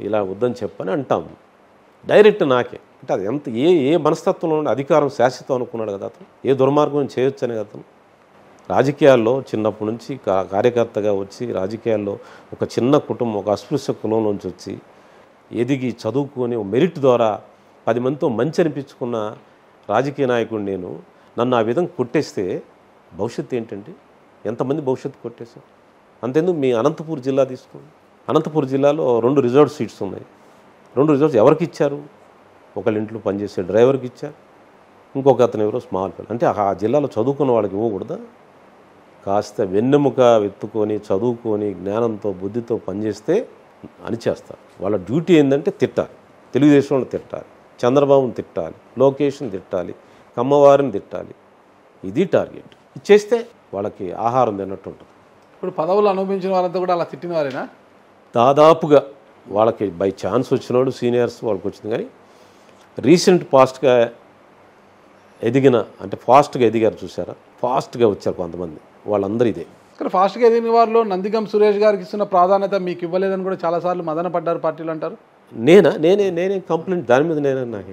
ఇలా వద్దని చెప్పని అంటాము డైరెక్ట్ నాకే. అంటే అది ఎంత ఏ మనస్తత్వంలో ఉండే అధికారం శాశ్వతం అనుకున్నాడు కదా అతను, ఏ దుర్మార్గం చేయొచ్చు అని అతను. రాజకీయాల్లో చిన్నప్పటి నుంచి కార్యకర్తగా వచ్చి రాజకీయాల్లో ఒక చిన్న కుటుంబం, ఒక అస్పృశ్య కులంలోంచి వచ్చి ఎదిగి చదువుకొని మెరిట్ ద్వారా 10 మందితో మంచి అనిపించుకున్న రాజకీయ నాయకుడు నేను. నన్ను ఆ విధంగా కొట్టేస్తే భవిష్యత్తు ఏంటండి? ఎంతమంది భవిష్యత్తు కొట్టేశారు? అంతేందుకు మీ అనంతపూర్ జిల్లా తీసుకోండి. అనంతపూర్ జిల్లాలో 2 రిజర్వ్డ్ సీట్స్ ఉన్నాయి. 2 రిజర్వ్స్ ఎవరికి ఇచ్చారు? ఒకళ్ళ ఇంట్లో పనిచేసే డ్రైవర్కి ఇచ్చారు, ఇంకొక అతను ఎవరో స్మాల్ పిల్లలు. అంటే ఆ జిల్లాలో చదువుకున్న వాళ్ళకి ఇవ్వకూడదా? కాస్త వెన్నెముక వెత్తుకొని చదువుకొని జ్ఞానంతో బుద్ధితో పనిచేస్తే అనిచేస్తారు. వాళ్ళ డ్యూటీ ఏంటంటే తిట్టాలి, తెలుగుదేశంలో తిట్టాలి, చంద్రబాబుని తిట్టాలి, లోకేష్ని తిట్టాలి, కమ్మవారిని తిట్టాలి. ఇది టార్గెట్. ఇచ్చేస్తే వాళ్ళకి ఆహారం తిన్నట్టు ఉంటుంది. ఇప్పుడు పదవులు అనుభవించిన వాళ్ళంతా కూడా అలా తిట్టిన వారేనా? దాదాపుగా వాళ్ళకి బై ఛాన్స్ వచ్చినోడు సీనియర్స్ వాళ్ళకి వచ్చింది. కానీ రీసెంట్ పాస్ట్గా ఎదిగిన, అంటే ఫాస్ట్గా ఎదిగారు చూసారా, ఫాస్ట్గా వచ్చారు కొంతమంది, వాళ్ళందరూ ఇదే. కానీ ఫాస్ట్గా ఎదిగిన వారిలో నందిగం సురేష్ గారికి ఇస్తున్న ప్రాధాన్యత మీకు ఇవ్వలేదని కూడా చాలాసార్లు మదన పడ్డారు పార్టీలు అంటారు. నేనే కంప్లైంట్ దాని మీద నాకు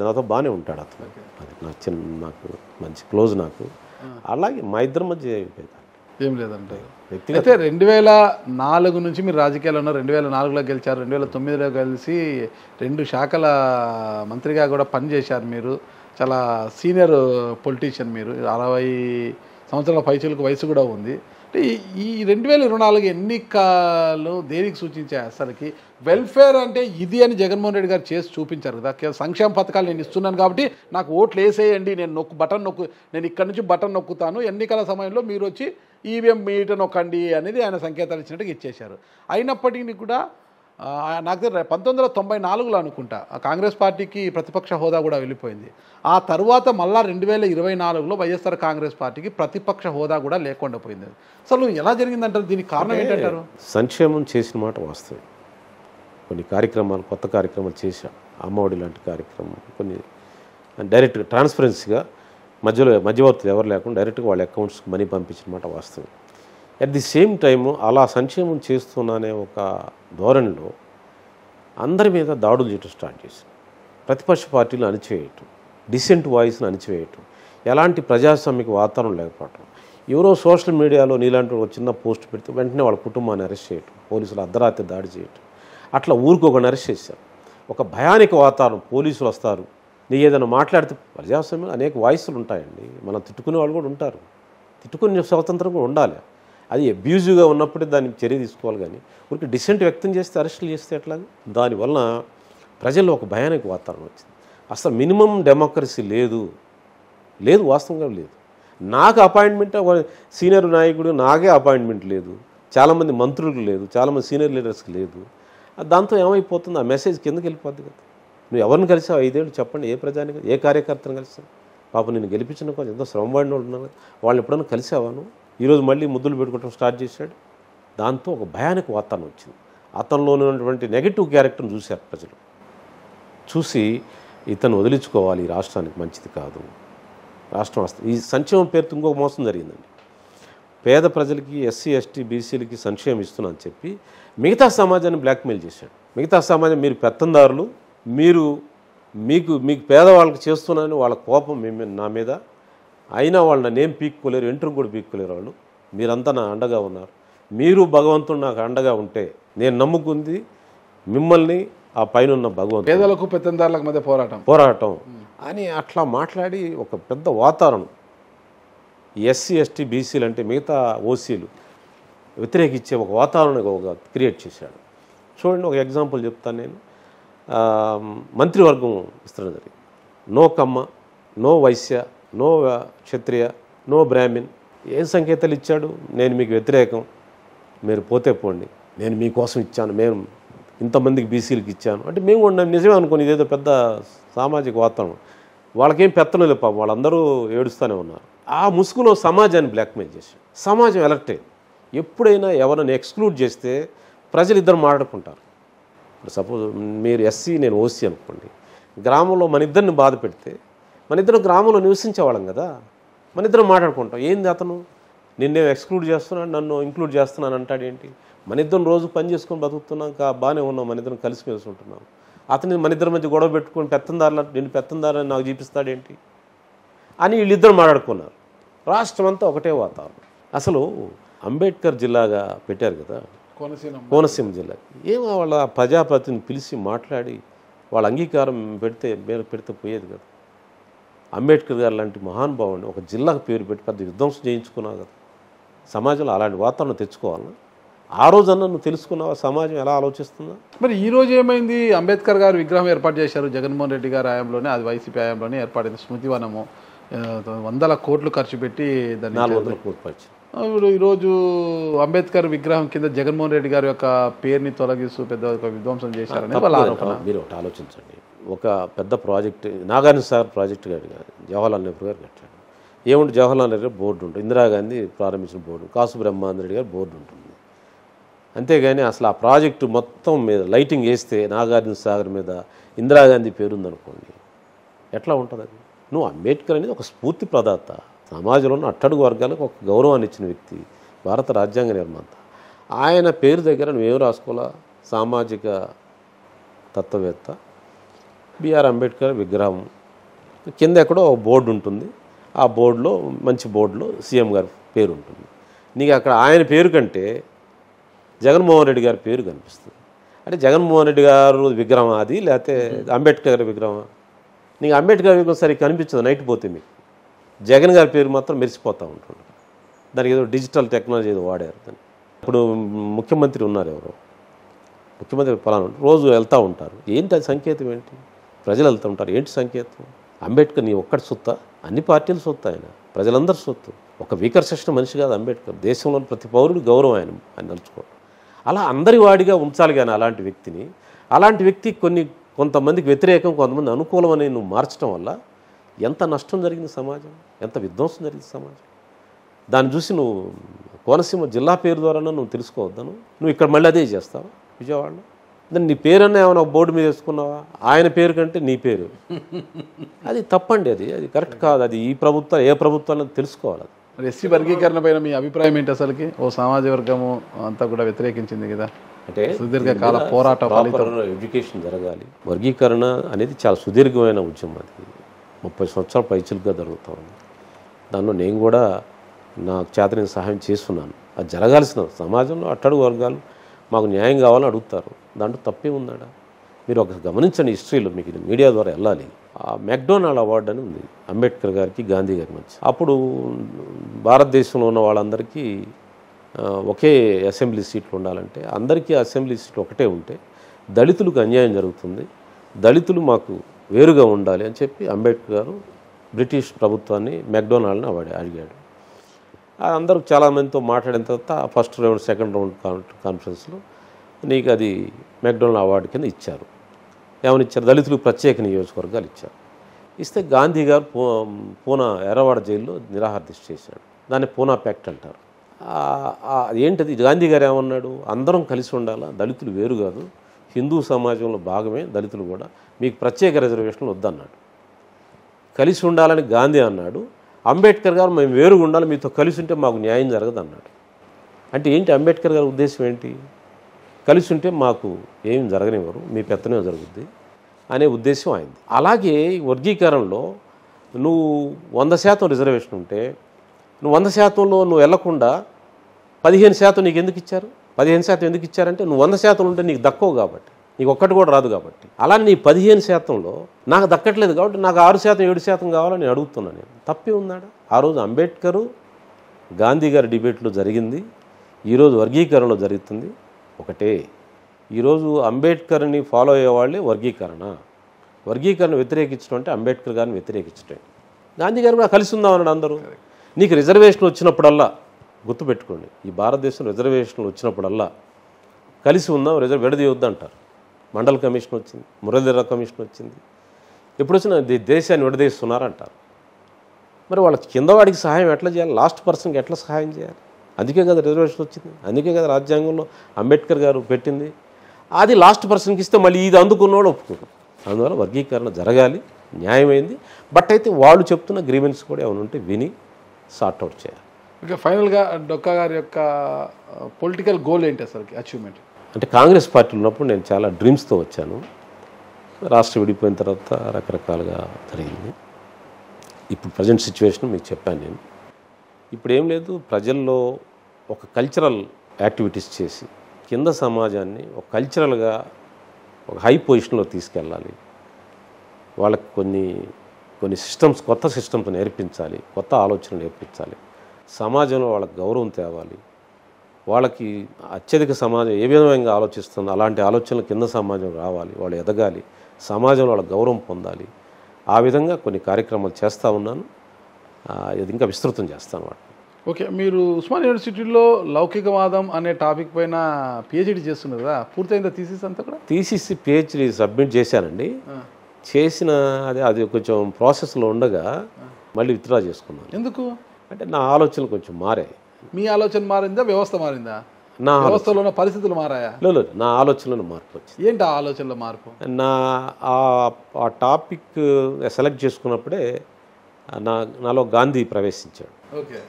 నాతో బాగానే ఉంటాడు అతను. అది నాకు మంచి క్లోజ్ నాకు. అలాగే మా ఇద్దరి మధ్య ఏం లేదంటారు. అయితే 2004 నుంచి మీరు రాజకీయాల్లో ఉన్నారు. 2004లో గెలిచారు, 2009లో కలిసి 2 శాఖల మంత్రిగా కూడా పనిచేశారు. మీరు చాలా సీనియర్ పొలిటీషియన్. మీరు 60 సంవత్సరాల పైచలకు వయసు కూడా ఉంది. అంటే ఈ 2024 ఎన్నికలు దేనికి సూచించాయి? అసలుకి వెల్ఫేర్ అంటే ఇది అని జగన్మోహన్ రెడ్డి గారు చేసి చూపించారు కదా. సంక్షేమ పథకాలు నేను ఇస్తున్నాను కాబట్టి నాకు ఓట్లు వేసేయండి, నేను నేను ఇక్కడ నుంచి బటన్ నొక్కుతాను, ఎన్నికల సమయంలో మీరు వచ్చి ఈవీఎం మీటర్ నొక్కండి అనేది ఆయన సంకేతాలు ఇచ్చినట్టుగా ఇచ్చేశారు. అయినప్పటికీ కూడా నాకు తెలియదు 1994లో అనుకుంటా కాంగ్రెస్ పార్టీకి ప్రతిపక్ష హోదా కూడా వెళ్ళిపోయింది. ఆ తర్వాత మళ్ళా 2024లో వైఎస్ఆర్ కాంగ్రెస్ పార్టీకి ప్రతిపక్ష హోదా కూడా లేకుండా పోయింది. అసలు ఎలా జరిగిందంటారు? దీనికి కారణం ఏంటంటారు? సంక్షేమం చేసిన మాట వాస్తవం. కొన్ని కార్యక్రమాలు, కొత్త కార్యక్రమాలు చేశాం. అమ్మఒడి లాంటి కార్యక్రమం, కొన్ని డైరెక్ట్గా ట్రాన్స్పరెన్సీగా మధ్యవర్తులు ఎవరు లేకుండా డైరెక్ట్గా వాళ్ళ అకౌంట్స్కి మనీ పంపించిన మాట వాస్తవం. అట్ ది సేమ్ టైము అలా సంక్షేమం చేస్తున్నానే ఒక ధోరణిలో అందరి మీద దాడులు చేయటం స్టార్ట్ చేశారు. ప్రతిపక్ష పార్టీలు అణిచివేయటం, డిసెంట్ వాయిస్ని అణిచివేయటం, ఎలాంటి ప్రజాస్వామిక వాతావరణం లేకపోవటం. ఎవరో సోషల్ మీడియాలో నీలాంటి ఒక చిన్న పోస్ట్ పెడితే వెంటనే వాళ్ళ కుటుంబాన్ని అరెస్ట్ చేయటం, పోలీసులు అర్ధరాత్రి దాడి చేయటం, అట్లా ఊరికొకరిని అరెస్ట్ చేశారు. ఒక భయానిక వాతావరణం. పోలీసులు వస్తారు, నీ ఏదైనా మాట్లాడితే ప్రజాస్వామ్యం అనేక వాయిస్లు ఉంటాయండి. మనం తిట్టుకునే వాళ్ళు కూడా ఉంటారు. తిట్టుకునే స్వాతంత్రం కూడా ఉండాలి. అది అబ్యూజివ్గా ఉన్నప్పుడే దాన్ని చర్య తీసుకోవాలి. కానీ ఊరికి డిసెంట్ వ్యక్తం చేస్తే అరెస్టులు చేస్తే ఎట్లా? దానివల్ల ప్రజల్లో ఒక భయానిక వాతావరణం వచ్చింది. అసలు మినిమం డెమోక్రసీ లేదు, వాస్తవంగా లేదు. నాకు అపాయింట్మెంట్ సీనియర్ నాయకుడు, నాకే అపాయింట్మెంట్ లేదు, చాలామంది మంత్రులకు లేదు, చాలామంది సీనియర్ లీడర్స్కి లేదు. దాంతో ఏమైపోతుంది? ఆ మెసేజ్ కిందకి వెళ్ళిపోద్ది కదా. నువ్వు ఎవరిని కలిసావు 5 ఏళ్ళు చెప్పండి? ఏ ప్రజానికి, ఏ కార్యకర్తను కలిసావు? పాపం నేను గెలిపించిన కొంచెం ఎంతో శ్రమపడిన వాళ్ళు ఉన్నారు, వాళ్ళు ఎప్పుడైనా కలిసావాను? ఈరోజు మళ్ళీ ముద్దులు పెట్టుకోవడం స్టార్ట్ చేశాడు. దాంతో ఒక భయానక వాతావరణం వచ్చింది. అతనిలో ఉన్నటువంటి నెగిటివ్ క్యారెక్టర్ని చూశారు ప్రజలు. చూసి ఇతను వదిలించుకోవాలి, ఈ రాష్ట్రానికి మంచిది కాదు, రాష్ట్రం వస్తుంది. ఈ సంక్షేమం పేరుతో ఇంకొక మోసం జరిగిందండి. పేద ప్రజలకి, ఎస్సీ ఎస్టీ బీసీలకి సంక్షేమం ఇస్తున్నాను చెప్పి మిగతా సమాజాన్ని బ్లాక్మెయిల్ చేశాడు. మిగతా సమాజం మీరు పెత్తందారులు, మీకు పేదవాళ్ళకి చేస్తున్నానని వాళ్ళ కోపం నా మీద. అయినా వాళ్ళు నన్నేం పీక్కోలేరు, ఎంట్రుకు కూడా పీక్కోలేరు వాళ్ళు. మీరంతా నా అండగా ఉన్నారు. మీరు భగవంతుడు నాకు అండగా ఉంటే నేను నమ్ముకుంది మిమ్మల్ని, ఆ పైన ఉన్న భగవంతుడు. పేదలకు పెత్తందారులకు మధ్య పోరాటం అని అట్లా మాట్లాడి ఒక పెద్ద వాతావరణం ఎస్సీ ఎస్టీ బీసీలు అంటే మిగతా ఓసీలు వ్యతిరేకించే ఒక వాతావరణం క్రియేట్ చేశాడు. చూడండి, ఒక ఎగ్జాంపుల్ చెప్తాను నేను. మంత్రివర్గం ఇస్తడం జరిగింది. నో కమ్మ, నో వైశ్య, నో క్షత్రియ, నో బ్రాహ్మిన్. ఏం సంకేతాలు ఇచ్చాడు? నేను మీకు వ్యతిరేకం, మీరు పోతే పోండి, నేను మీకోసం ఇచ్చాను, మేము ఇంతమందికి బీసీలకు ఇచ్చాను అంటే మేము కూడా నిజమే అనుకోని ఇదేదో పెద్ద సామాజిక వాతావరణం. వాళ్ళకేం పెత్తనం లేదు పాపం, వాళ్ళందరూ ఏడుస్తూనే ఉన్నారు. ఆ ముసుగులో సమాజాన్ని బ్లాక్మెయిల్ చేశాడు. సమాజం ఎలక్ట్ అయింది. ఎప్పుడైనా ఎవరైనా ఎక్స్క్లూడ్ చేస్తే ప్రజలు ఇద్దరు మాట్లాడుకుంటారు. ఇప్పుడు సపోజ్ మీరు ఎస్సీ, నేను ఓసీ అనుకోండి. గ్రామంలో మన ఇద్దరిని బాధ పెడితే మన ఇద్దరు గ్రామంలో నివసించేవాళ్ళం కదా, మన ఇద్దరం మాట్లాడుకుంటాం. ఏంది అతను నిన్నేం ఎక్స్క్లూడ్ చేస్తున్నాడు, నన్ను ఇంక్లూడ్ చేస్తున్నాను అంటాడేంటి? మన ఇద్దరం రోజు పని చేసుకొని బతుకుతున్నాం, బాగానే ఉన్నాం, మన ఇద్దరం కలిసిమెలిసి ఉంటున్నాం. అతని మన ఇద్దరి మధ్య గొడవ పెట్టుకొని నిన్ను పెత్తందారని నాకు చూపిస్తాడేంటి అని వీళ్ళిద్దరు మాట్లాడుకున్నారు. రాష్ట్రం అంతా ఒకటే వాతావరణం. అసలు అంబేద్కర్ జిల్లాగా పెట్టారు కదా కోనసీమ జిల్లా, ఏమో వాళ్ళ ప్రజాప్రతిని పిలిచి మాట్లాడి వాళ్ళ అంగీకారం పెడితే పోయేది కదా. అంబేద్కర్ గారు లాంటి మహానుభావుని ఒక జిల్లాకు పేరు పెట్టి పెద్ద విధ్వంసం చేయించుకున్నావు కదా. సమాజంలో అలాంటి వాతావరణం తెచ్చుకోవాలన్నా ఆ రోజన్నా నువ్వు తెలుసుకున్నావా సమాజం ఎలా ఆలోచిస్తుందా? మరి ఈ రోజు ఏమైంది? అంబేద్కర్ గారు విగ్రహం ఏర్పాటు చేశారు జగన్మోహన్ రెడ్డి గారి హయాంలోనే, అది వైసీపీ హయాంలోనే ఏర్పడింది. స్మృతివనము 100 కోట్లు ఖర్చు పెట్టి దాన్ని 400 కోట్లు పరిచయం. ఇప్పుడు ఈరోజు అంబేద్కర్ విగ్రహం కింద జగన్మోహన్ రెడ్డి గారి యొక్క పేరుని తొలగిస్తూ పెద్ద ఒక విధ్వంసం చేశారని వాళ్ళ ఆరోపణ. మీరు ఒకటి ఆలోచించండి, ఒక పెద్ద ప్రాజెక్ట్ నాగార్జున సాగర్ ప్రాజెక్టు గారు జవహర్లాల్ నెహ్రూ గారు కట్టాడు. ఏముంటే జవహర్లాల్ నెహ్రూ గారు బోర్డు ఉంటుంది, ఇందిరాగాంధీ ప్రారంభించిన బోర్డు, కాసు బ్రహ్మానంద గారు బోర్డు ఉంటుంది. అంతేగాని అసలు ఆ ప్రాజెక్టు మొత్తం మీద లైటింగ్ వేస్తే నాగార్జున సాగర్ మీద ఇందిరాగాంధీ పేరుందనుకోండి, ఎట్లా ఉంటుంది అది? నువ్వు అంబేద్కర్ అనేది ఒక స్ఫూర్తి ప్రదాత, సమాజంలో ఉన్న అట్టడుగు వర్గాలకు ఒక గౌరవాన్ని ఇచ్చిన వ్యక్తి, భారత రాజ్యాంగ నిర్మాత. ఆయన పేరు దగ్గర నువ్వేం రాసుకోవాలా? సామాజిక తత్వవేత్త బిఆర్ అంబేద్కర్ విగ్రహం కింద ఎక్కడో ఒక బోర్డు ఉంటుంది, ఆ బోర్డులో మంచి బోర్డులో సీఎం గారి పేరు ఉంటుంది. నీకు అక్కడ ఆయన పేరు కంటే జగన్మోహన్ రెడ్డి గారి పేరు కనిపిస్తుంది. అంటే జగన్మోహన్ రెడ్డి గారు విగ్రహం అది, లేకపోతే అంబేద్కర్ గారి విగ్రహం? నీకు అంబేద్కర్ విగ్రహం సరిగ్గా కనిపించదు, నైట్ పోతే మీకు జగన్ గారి పేరు మాత్రం మెరిసిపోతూ ఉంటుంది. దానికి ఏదో డిజిటల్ టెక్నాలజీ ఏదో వాడారు దాన్ని. ఇప్పుడు ముఖ్యమంత్రి ఉన్నారు, ఎవరో ముఖ్యమంత్రి ఫలానా రోజు వెళ్తూ ఉంటారు. ఏంటి అది సంకేతం ఏంటి? ప్రజలు వెళ్తూ ఉంటారు, ఏంటి సంకేతం? అంబేద్కర్ నీ ఒక్కటి సొత్తా? అన్ని పార్టీలు సొత్తు, ఆయన ప్రజలందరూ సొత్తు. ఒక వీకర్ సెక్షన్ మనిషి కాదు అంబేద్కర్. దేశంలోని ప్రతి పౌరుడు గౌరవం ఆయన నలుచుకోవడం. అలా అందరి వాడిగా ఉంచాలి కానీ అలాంటి వ్యక్తిని, అలాంటి వ్యక్తి కొంతమందికి వ్యతిరేకం, కొంతమంది అనుకూలం అని నువ్వు మార్చడం వల్ల ఎంత నష్టం జరిగింది సమాజం, ఎంత విధ్వంసం జరిగింది సమాజం. దాన్ని చూసి నువ్వు కోనసీమ జిల్లా పేరు ద్వారా నువ్వు తెలుసుకోవద్దాను. నువ్వు ఇక్కడ మళ్ళీ అదే చేస్తావా విజయవాడలో? దాన్ని నీ పేరన్నా ఏమైనా బోర్డు మీద వేసుకున్నావా? ఆయన పేరు కంటే నీ పేరు, అది తప్పండి. అది కరెక్ట్ కాదు. అది ఈ ప్రభుత్వం ఏ ప్రభుత్వాన్ని తెలుసుకోవాలి. మరి ఎస్సీ వర్గీకరణ పైన మీ అభిప్రాయం ఏంటి? అసలుకి ఓ సమాజ వర్గము అంతా కూడా వ్యతిరేకించింది కదా, అంటే సుదీర్ఘకాల పోరాటం, ఎడ్యుకేషన్ జరగాలి. వర్గీకరణ అనేది చాలా సుదీర్ఘమైన ఉద్యమం, అది 30 సంవత్సరాల పైచిలుగా జరుగుతూ ఉంది. దానిలో నేను కూడా నాకు చేతనైన సహాయం చేస్తున్నాను. అది జరగాల్సిన సమాజంలో అట్టడుగు వర్గాలు మాకు న్యాయం కావాలని అడుగుతారు, దాంట్లో తప్పే ఉందాడా? మీరు ఒక గమనించండి, హిస్టరీలో మీకు మీడియా ద్వారా వెళ్ళాలి. ఆ మెక్డొనాల్డ్ అవార్డు అని ఉంది అంబేద్కర్ గారికి గాంధీ గారి మధ్య. అప్పుడు భారతదేశంలో ఉన్న వాళ్ళందరికీ ఒకే అసెంబ్లీ సీట్లు ఉండాలంటే అందరికీ అసెంబ్లీ సీట్లు ఒకటే ఉంటే దళితులకు అన్యాయం జరుగుతుంది, దళితులు మాకు వేరుగా ఉండాలి అని చెప్పి అంబేద్కర్ గారు బ్రిటిష్ ప్రభుత్వాన్ని మెక్డొనాల్డ్ని అడిగాడు. అందరూ చాలామందితో మాట్లాడిన తర్వాత ఫస్ట్ రౌండ్ సెకండ్ రౌండ్ కాన్ఫరెన్స్లో నీకు అది మెక్డొనాల్డ్ అవార్డు కింద ఇచ్చారు. ఏమని ఇచ్చారు? దళితులకు ప్రత్యేక నియోజకవర్గాలు ఇచ్చారు. ఇస్తే గాంధీ గారు పూనా ఎర్రవాడ జైల్లో నిరాహార దీక్ష చేశాడు. దాన్ని పూనా ప్యాక్ట్ అంటారు. ఏంటది? గాంధీ గారు ఏమన్నాడు? అందరం కలిసి ఉండాలా, దళితులు వేరు కాదు, హిందూ సమాజంలో భాగమే దళితులు కూడా, మీకు ప్రత్యేక రిజర్వేషన్లు వద్దన్నాడు. కలిసి ఉండాలని గాంధీ అన్నాడు. అంబేద్కర్ గారు మేము వేరుగా ఉండాలి, మీతో కలిసి ఉంటే మాకు న్యాయం జరగదు అన్నాడు. అంటే ఏంటి అంబేద్కర్ గారి ఉద్దేశం ఏంటి? కలిసి ఉంటే మాకు ఏం జరగనివ్వరు, మీ పెత్తనే జరుగుద్ది అనే ఉద్దేశం అయింది. అలాగే వర్గీకరణలో నువ్వు 100% రిజర్వేషన్ ఉంటే నువ్వు 100%లో నువ్వు వెళ్లకుండా 15% నీకు ఎందుకు ఇచ్చారు? 15% ఎందుకు ఇచ్చారంటే నువ్వు 100% ఉంటే నీకు దక్కవు కాబట్టి, నీకు ఒక్కటి కూడా రాదు కాబట్టి. అలా నీ 15%లో నాకు దక్కట్లేదు కాబట్టి నాకు 6% 7% కావాలని నేను అడుగుతున్నాను. నేను తప్పే ఉన్నాడా? ఆ రోజు అంబేద్కరు గాంధీ గారి డిబేట్లో జరిగింది, ఈరోజు వర్గీకరణలో జరుగుతుంది ఒకటే. ఈరోజు అంబేద్కర్ని ఫాలో అయ్యేవాళ్ళే వర్గీకరణ వ్యతిరేకించడం అంటే అంబేద్కర్ గారిని వ్యతిరేకించడం. గాంధీ గారు కూడా కలిసి ఉందామన్నాడు అందరూ. నీకు రిజర్వేషన్ వచ్చినప్పుడల్లా గుర్తుపెట్టుకోండి, ఈ భారతదేశంలో రిజర్వేషన్లు వచ్చినప్పుడల్లా కలిసి ఉందాం, విడదీయొద్దు అంటారు. మండల్ కమిషన్ వచ్చింది, మురళీధర కమిషన్ వచ్చింది, ఎప్పుడు వచ్చినా దేశాన్ని విడదీస్తున్నారంటారు. మరి వాళ్ళ కిందవాడికి సహాయం ఎట్లా చేయాలి? లాస్ట్ పర్సన్కి ఎట్లా సహాయం చేయాలి? అందుకే కదా రిజర్వేషన్ వచ్చింది, అందుకే కదా రాజ్యాంగంలో అంబేద్కర్ గారు పెట్టింది. అది లాస్ట్ పర్సన్కి ఇస్తే మళ్ళీ ఇది అందుకున్నవాడు ఒప్పుకోరు. అందువల్ల వర్గీకరణ జరగాలి, న్యాయమైంది. బట్ అయితే వాళ్ళు చెప్తున్న గ్రీవెన్స్ కూడా ఏమైనా ఉంటే విని సార్ట్అవుట్ చేయాలి. ఇంకా ఫైనల్గా డొక్కా గారి యొక్క పొలిటికల్ గోల్ ఏంటి అసలు, అచీవ్మెంట్? అంటే కాంగ్రెస్ పార్టీ ఉన్నప్పుడు నేను చాలా డ్రీమ్స్తో వచ్చాను. రాష్ట్రం విడిపోయిన తర్వాత రకరకాలుగా జరిగింది. ఇప్పుడు ప్రజెంట్ సిచ్యువేషన్ మీకు చెప్పాను నేను. ఇప్పుడు ఏం లేదు, ప్రజల్లో ఒక కల్చరల్ యాక్టివిటీస్ చేసి కింద సమాజాన్ని ఒక కల్చరల్గా ఒక హై పొజిషన్లో తీసుకెళ్ళాలి. వాళ్ళకి కొన్ని సిస్టమ్స్, కొత్త సిస్టమ్స్ నేర్పించాలి, కొత్త ఆలోచనలు నేర్పించాలి. సమాజంలో వాళ్ళకి గౌరవం తేవాలి. వాళ్ళకి అత్యధిక సమాజం ఏ విధంగా ఆలోచిస్తుందో అలాంటి ఆలోచనలు కింద సమాజం రావాలి, వాళ్ళు ఎదగాలి, సమాజంలో వాళ్ళ గౌరవం పొందాలి. ఆ విధంగా కొన్ని కార్యక్రమాలు చేస్తూ ఉన్నాను. ఇది ఇంకా విస్తృతం చేస్తాను వాటిని. ఓకే, మీరు ఉస్మానియా యూనివర్సిటీలో లౌకికవాదం అనే టాపిక్ పైన పిహెచ్డి చేస్తున్నారు కదా, పూర్తయిందా థీసిస్ అంతా కూడా? థీసిస్ పిహెచ్డి సబ్మిట్ చేశానండి. చేసిన అది కొంచెం ప్రాసెస్లో ఉండగా మళ్ళీ విత్డ్రా చేసుకున్నాను. ఎందుకు? అంటే నా ఆలోచనలు కొంచెం మారాయి. మీ ఆలోచన మారిందా, వ్యవస్థ మారిందా? నా వ్యవస్థలో ఉన్న పరిస్థితులు మారాయా? లేదు, నా ఆలోచనలో మార్పు వచ్చింది. ఏంటి ఆ ఆలోచనలో మార్పు? ఆ టాపిక్ సెలెక్ట్ చేసుకున్నప్పుడే నాలో గాంధీ ప్రవేశించాడు. ఓకే,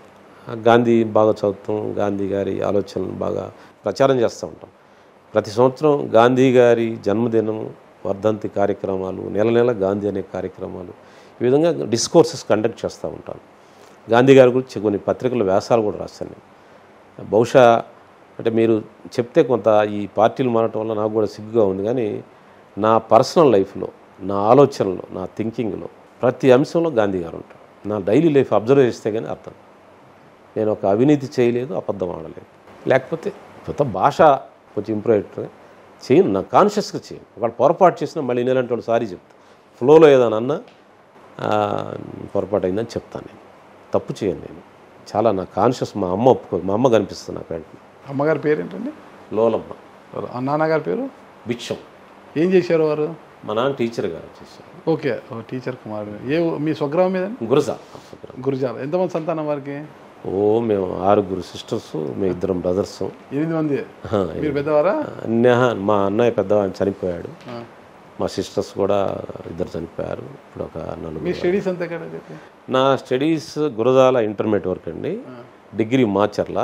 గాంధీ బాగా చదువుతాం, గాంధీ గారి ఆలోచనలు బాగా ప్రచారం చేస్తూ ఉంటాం. ప్రతి సంవత్సరం గాంధీ గారి జన్మదినం, వర్ధంతి కార్యక్రమాలు, నెల నెల గాంధీ అనే కార్యక్రమాలు, ఈ విధంగా డిస్కోర్సెస్ కండక్ట్ చేస్తూ ఉంటాను. గాంధీ గారి గురించి కొన్ని పత్రికల వ్యాసాలు కూడా రాశాను నేను. బహుశా అంటే మీరు చెప్తే కొంత ఈ పార్టీలు మారటం వల్ల నాకు కూడా సిగ్గుగా ఉంది, కానీ నా పర్సనల్ లైఫ్లో, నా ఆలోచనలో, నా థింకింగ్లో ప్రతి అంశంలో గాంధీ గారు ఉంటారు. నా డైలీ లైఫ్ అబ్జర్వ్ చేస్తే కానీ అర్థం. నేను ఒక అవినీతి చేయలేదు, అబద్ధం ఆడలేదు, లేకపోతే కొత్త భాష కొంచెం ఇంప్రూవ్ చేయను, నా కాన్షియస్గా చేయను. ఒకళ్ళు పొరపాటు చేసినా మళ్ళీ నేనంటే వాళ్ళు సారీ చెప్తాను. ఫ్లోలో ఏదైనా అన్నా పొరపాటు అయిందని చెప్తాను. నేను తప్పు చేయను. నేను చాలా నా కాన్షియస్. మా అమ్మ ఒప్పుకోదు, మా అమ్మ కనిపిస్తుంది నాకు వెంటనే. అమ్మగారి పేరు ఏంటండి? లోలమ్మ. నాన్నగారి పేరు భిక్షం. ఏం చేశారు వారు? మా నాన్న టీచర్ గారు చేశారు. ఓకే, టీచర్ కుమారుడు. మీ స్వగ్రామం మీద? గురజాల. ఎంతమంది సంతానం వారికి? మేము 6 సిస్టర్స్, మేము 2 బ్రదర్స్. 8 మంది. మీరు పెద్దవారా? మా అన్నయ్య పెద్దవాడు చనిపోయాడు, మా సిస్టర్స్ కూడా 2 చనిపోయారు. ఇప్పుడు ఒక 4. మీ స్టడీస్ అంతా ఎక్కడ? నా స్టడీస్ గురజాల ఇంటర్మీడియట్ వరకు అండి. డిగ్రీ మాచర్ల,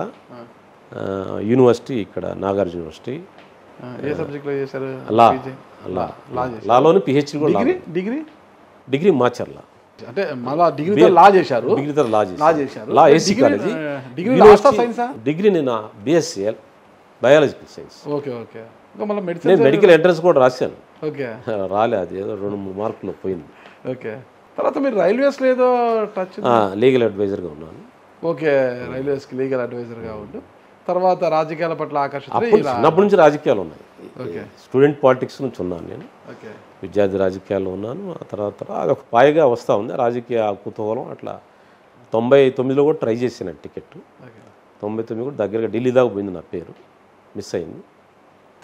యూనివర్సిటీ ఇక్కడ నాగార్జున యూనివర్సిటీ. ఏ సబ్జెక్ట్లో చేశారు? లాలోని పిహెచ్డి కూడా. డిగ్రీ మాచర్ల. అంటే మళ్ళా డిగ్రీ లా చేశారు? డిగ్రీ లా చేశారు. లా ఏసీ కాలేజీ. డిగ్రీ నేను BSc biological science. Okay okay. మళ్ళీ నేను మెడికల్ ఎంట్రన్స్ కూడా రాశాను. ఓకే, రాలే, అది ఏదో 2-3 మార్కులు పోయింది. ఓకే. తర్వాత మీరు రైల్వేస్లో ఏదో టచ్? లీగల్ అడ్వైజర్గా ఉన్నాను. ఓకే, రైల్వేస్కి లీగల్ అడ్వైజర్గా ఉంటూ తర్వాత రాజకీయాల పట్ల ఆకర్షిత. చిన్నప్పటి నుంచి రాజకీయాలు ఉన్నాయి. ఓకే, స్టూడెంట్ పాలిటిక్స్ నుంచి ఉన్నాను నేను. ఓకే, విద్యార్థి రాజకీయాల్లో ఉన్నాను. ఆ తర్వాత అది ఒక పాయగా వస్తూ ఉంది రాజకీయ కుతూహలం. అట్లా 99లో కూడా ట్రై చేశాను టికెట్. 99 కూడా దగ్గరగా ఢిల్లీ దాకా పోయింది, నా పేరు మిస్ అయింది.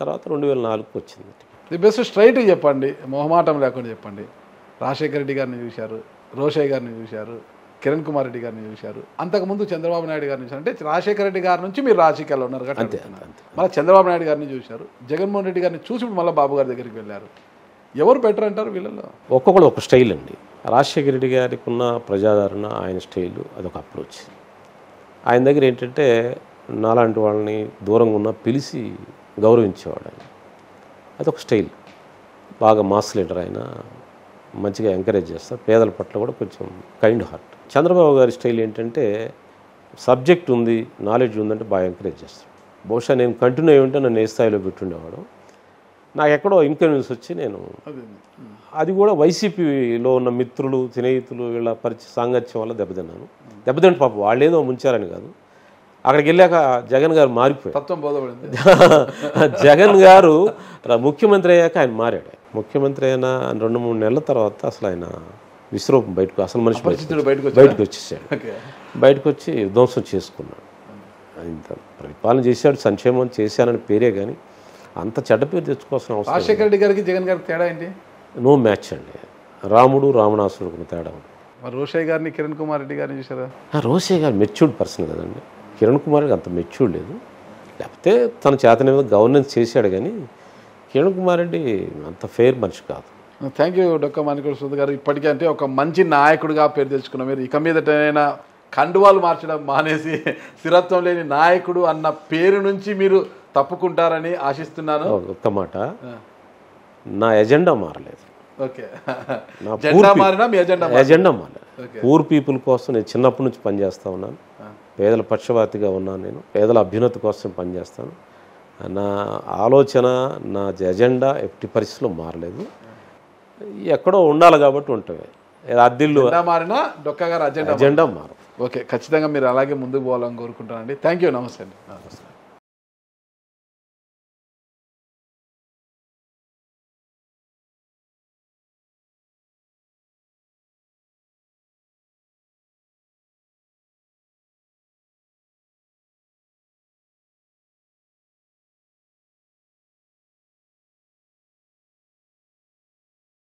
తర్వాత 2004కు వచ్చింది టికెట్. ది బెస్ట్ స్ట్రైట్ చెప్పండి, మొహమాటం లేకుండా చెప్పండి. రాజశేఖర రెడ్డి గారిని చూశారు, రోషయ్య గారిని చూశారు, కిరణ్ కుమార్ రెడ్డి గారిని చూశారు, అంతకుముందు చంద్రబాబు నాయుడు గారిని చూశారు. అంటే రాజశేఖర రెడ్డి గారి నుంచి మీరు రాజకీయాల్లో ఉన్నారు కాబట్టి మళ్ళీ చంద్రబాబు నాయుడు గారిని చూశారు, జగన్మోహన్ రెడ్డి గారిని చూసి ఇప్పుడు మళ్ళీ బాబు గారి దగ్గరికి వెళ్ళారు. ఎవరు బెటర్ అంటారు వీళ్ళలో? ఒక్కొక్కడు ఒక స్టైల్ అండి. రాజశేఖర రెడ్డి గారికి ఉన్న ప్రజాదరణ, ఆయన స్టైలు, అదొక అప్రోచ్. ఆయన దగ్గర ఏంటంటే నాలాంటి వాళ్ళని దూరంగా ఉన్న పిలిచి గౌరవించేవాడు ఆయన. అదొక స్టైల్. బాగా మాస్ లీడర్ ఆయన, మంచిగా ఎంకరేజ్ చేస్తారు. పేదల పట్ల కూడా కొంచెం కైండ్ హార్ట్. చంద్రబాబు గారి స్టైల్ ఏంటంటే సబ్జెక్ట్ ఉంది, నాలెడ్జ్ ఉందంటే బాగా ఎంకరేజ్ చేస్తాడు. బహుశా నేను కంటిన్యూ అయ్యి ఉంటే నన్ను ఏ స్థాయిలో పెట్టుండేవాడు. నాకు ఎక్కడో ఇన్కన్వీనియన్స్ వచ్చి నేను అది కూడా వైసీపీలో ఉన్న మిత్రులు, స్నేహితులు వీళ్ళ సాంగత్యం వల్ల దెబ్బతింటే పాపం వాళ్ళేదో ముంచారని కాదు. అక్కడికి వెళ్ళాక జగన్ గారు మారిపోయారు. జగన్ గారు ముఖ్యమంత్రి అయ్యాక ఆయన మారాడు. ముఖ్యమంత్రి అయిన 2-3 నెలల తర్వాత అసలు ఆయన విశ్వరూపం బయటకు, అసలు మనిషి బయటకు వచ్చేసాడు. బయటకు వచ్చి ధ్వంసం చేసుకున్నాడు. ఇంత పరిపాలన చేశాడు, సంక్షేమం చేశానని పేరే కానీ అంత చెడ్డ పేరు తెచ్చుకోవాల్సిన అవసరం. రాజశేఖర రెడ్డి గారికి జగన్ గారికి తేడా ఏంటి? నో మ్యాచ్ అండి. రాముడు రావణాసురుడు తేడా ఉంది. మరి రోషయ్య గారిని, కిరణ్ కుమార్ రెడ్డి గారిని చూసారా? రోషయ్య గారు మెచ్యూర్డ్ పర్సన్ కదండి. కిరణ్ కుమార్ రెడ్డి అంత మెచ్యూర్డ్ లేదు, లేకపోతే తన చేతన మీద గవర్నెన్స్ చేశాడు. కానీ కిరణ్ కుమార్ రెడ్డి అంత ఫెయిర్ మనిషి కాదు. థ్యాంక్ యూ డొక్కా మాణిక్య వరప్రసాద్ గారు. ఇప్పటికే అంటే ఒక మంచి నాయకుడిగా పేరు తెచ్చుకున్న మీరు ఇక మీదటైనా కండువాలు మార్చడం మానేసి స్థిరత్వం లేని నాయకుడు అన్న పేరు నుంచి మీరు తప్పుకుంటారని ఆశిస్తున్నాను. ఒక్క మాట, నా ఎజెండా మారలేదు. ఓకే, ఎజెండా మారలేదు. పూర్ పీపుల్ కోసం నేను చిన్నప్పటి నుంచి పనిచేస్తూ ఉన్నాను. పేదల పక్షవాతిగా ఉన్నాను. నేను పేదల అభ్యున్నతి కోసం పనిచేస్తాను. నా ఆలోచన, నా ఎజెండా ఎట్టి పరిస్థితుల్లో మారలేదు. ఎక్కడో ఉండాలి కాబట్టి ఉంటుంది. అద్దిల్లు మారినా డొక్కా గారు అజెండా మారు. ఓకే, ఖచ్చితంగా మీరు అలాగే ముందుకు పోవాలని కోరుకుంటానండి. Thank you. నమస్తే అండి.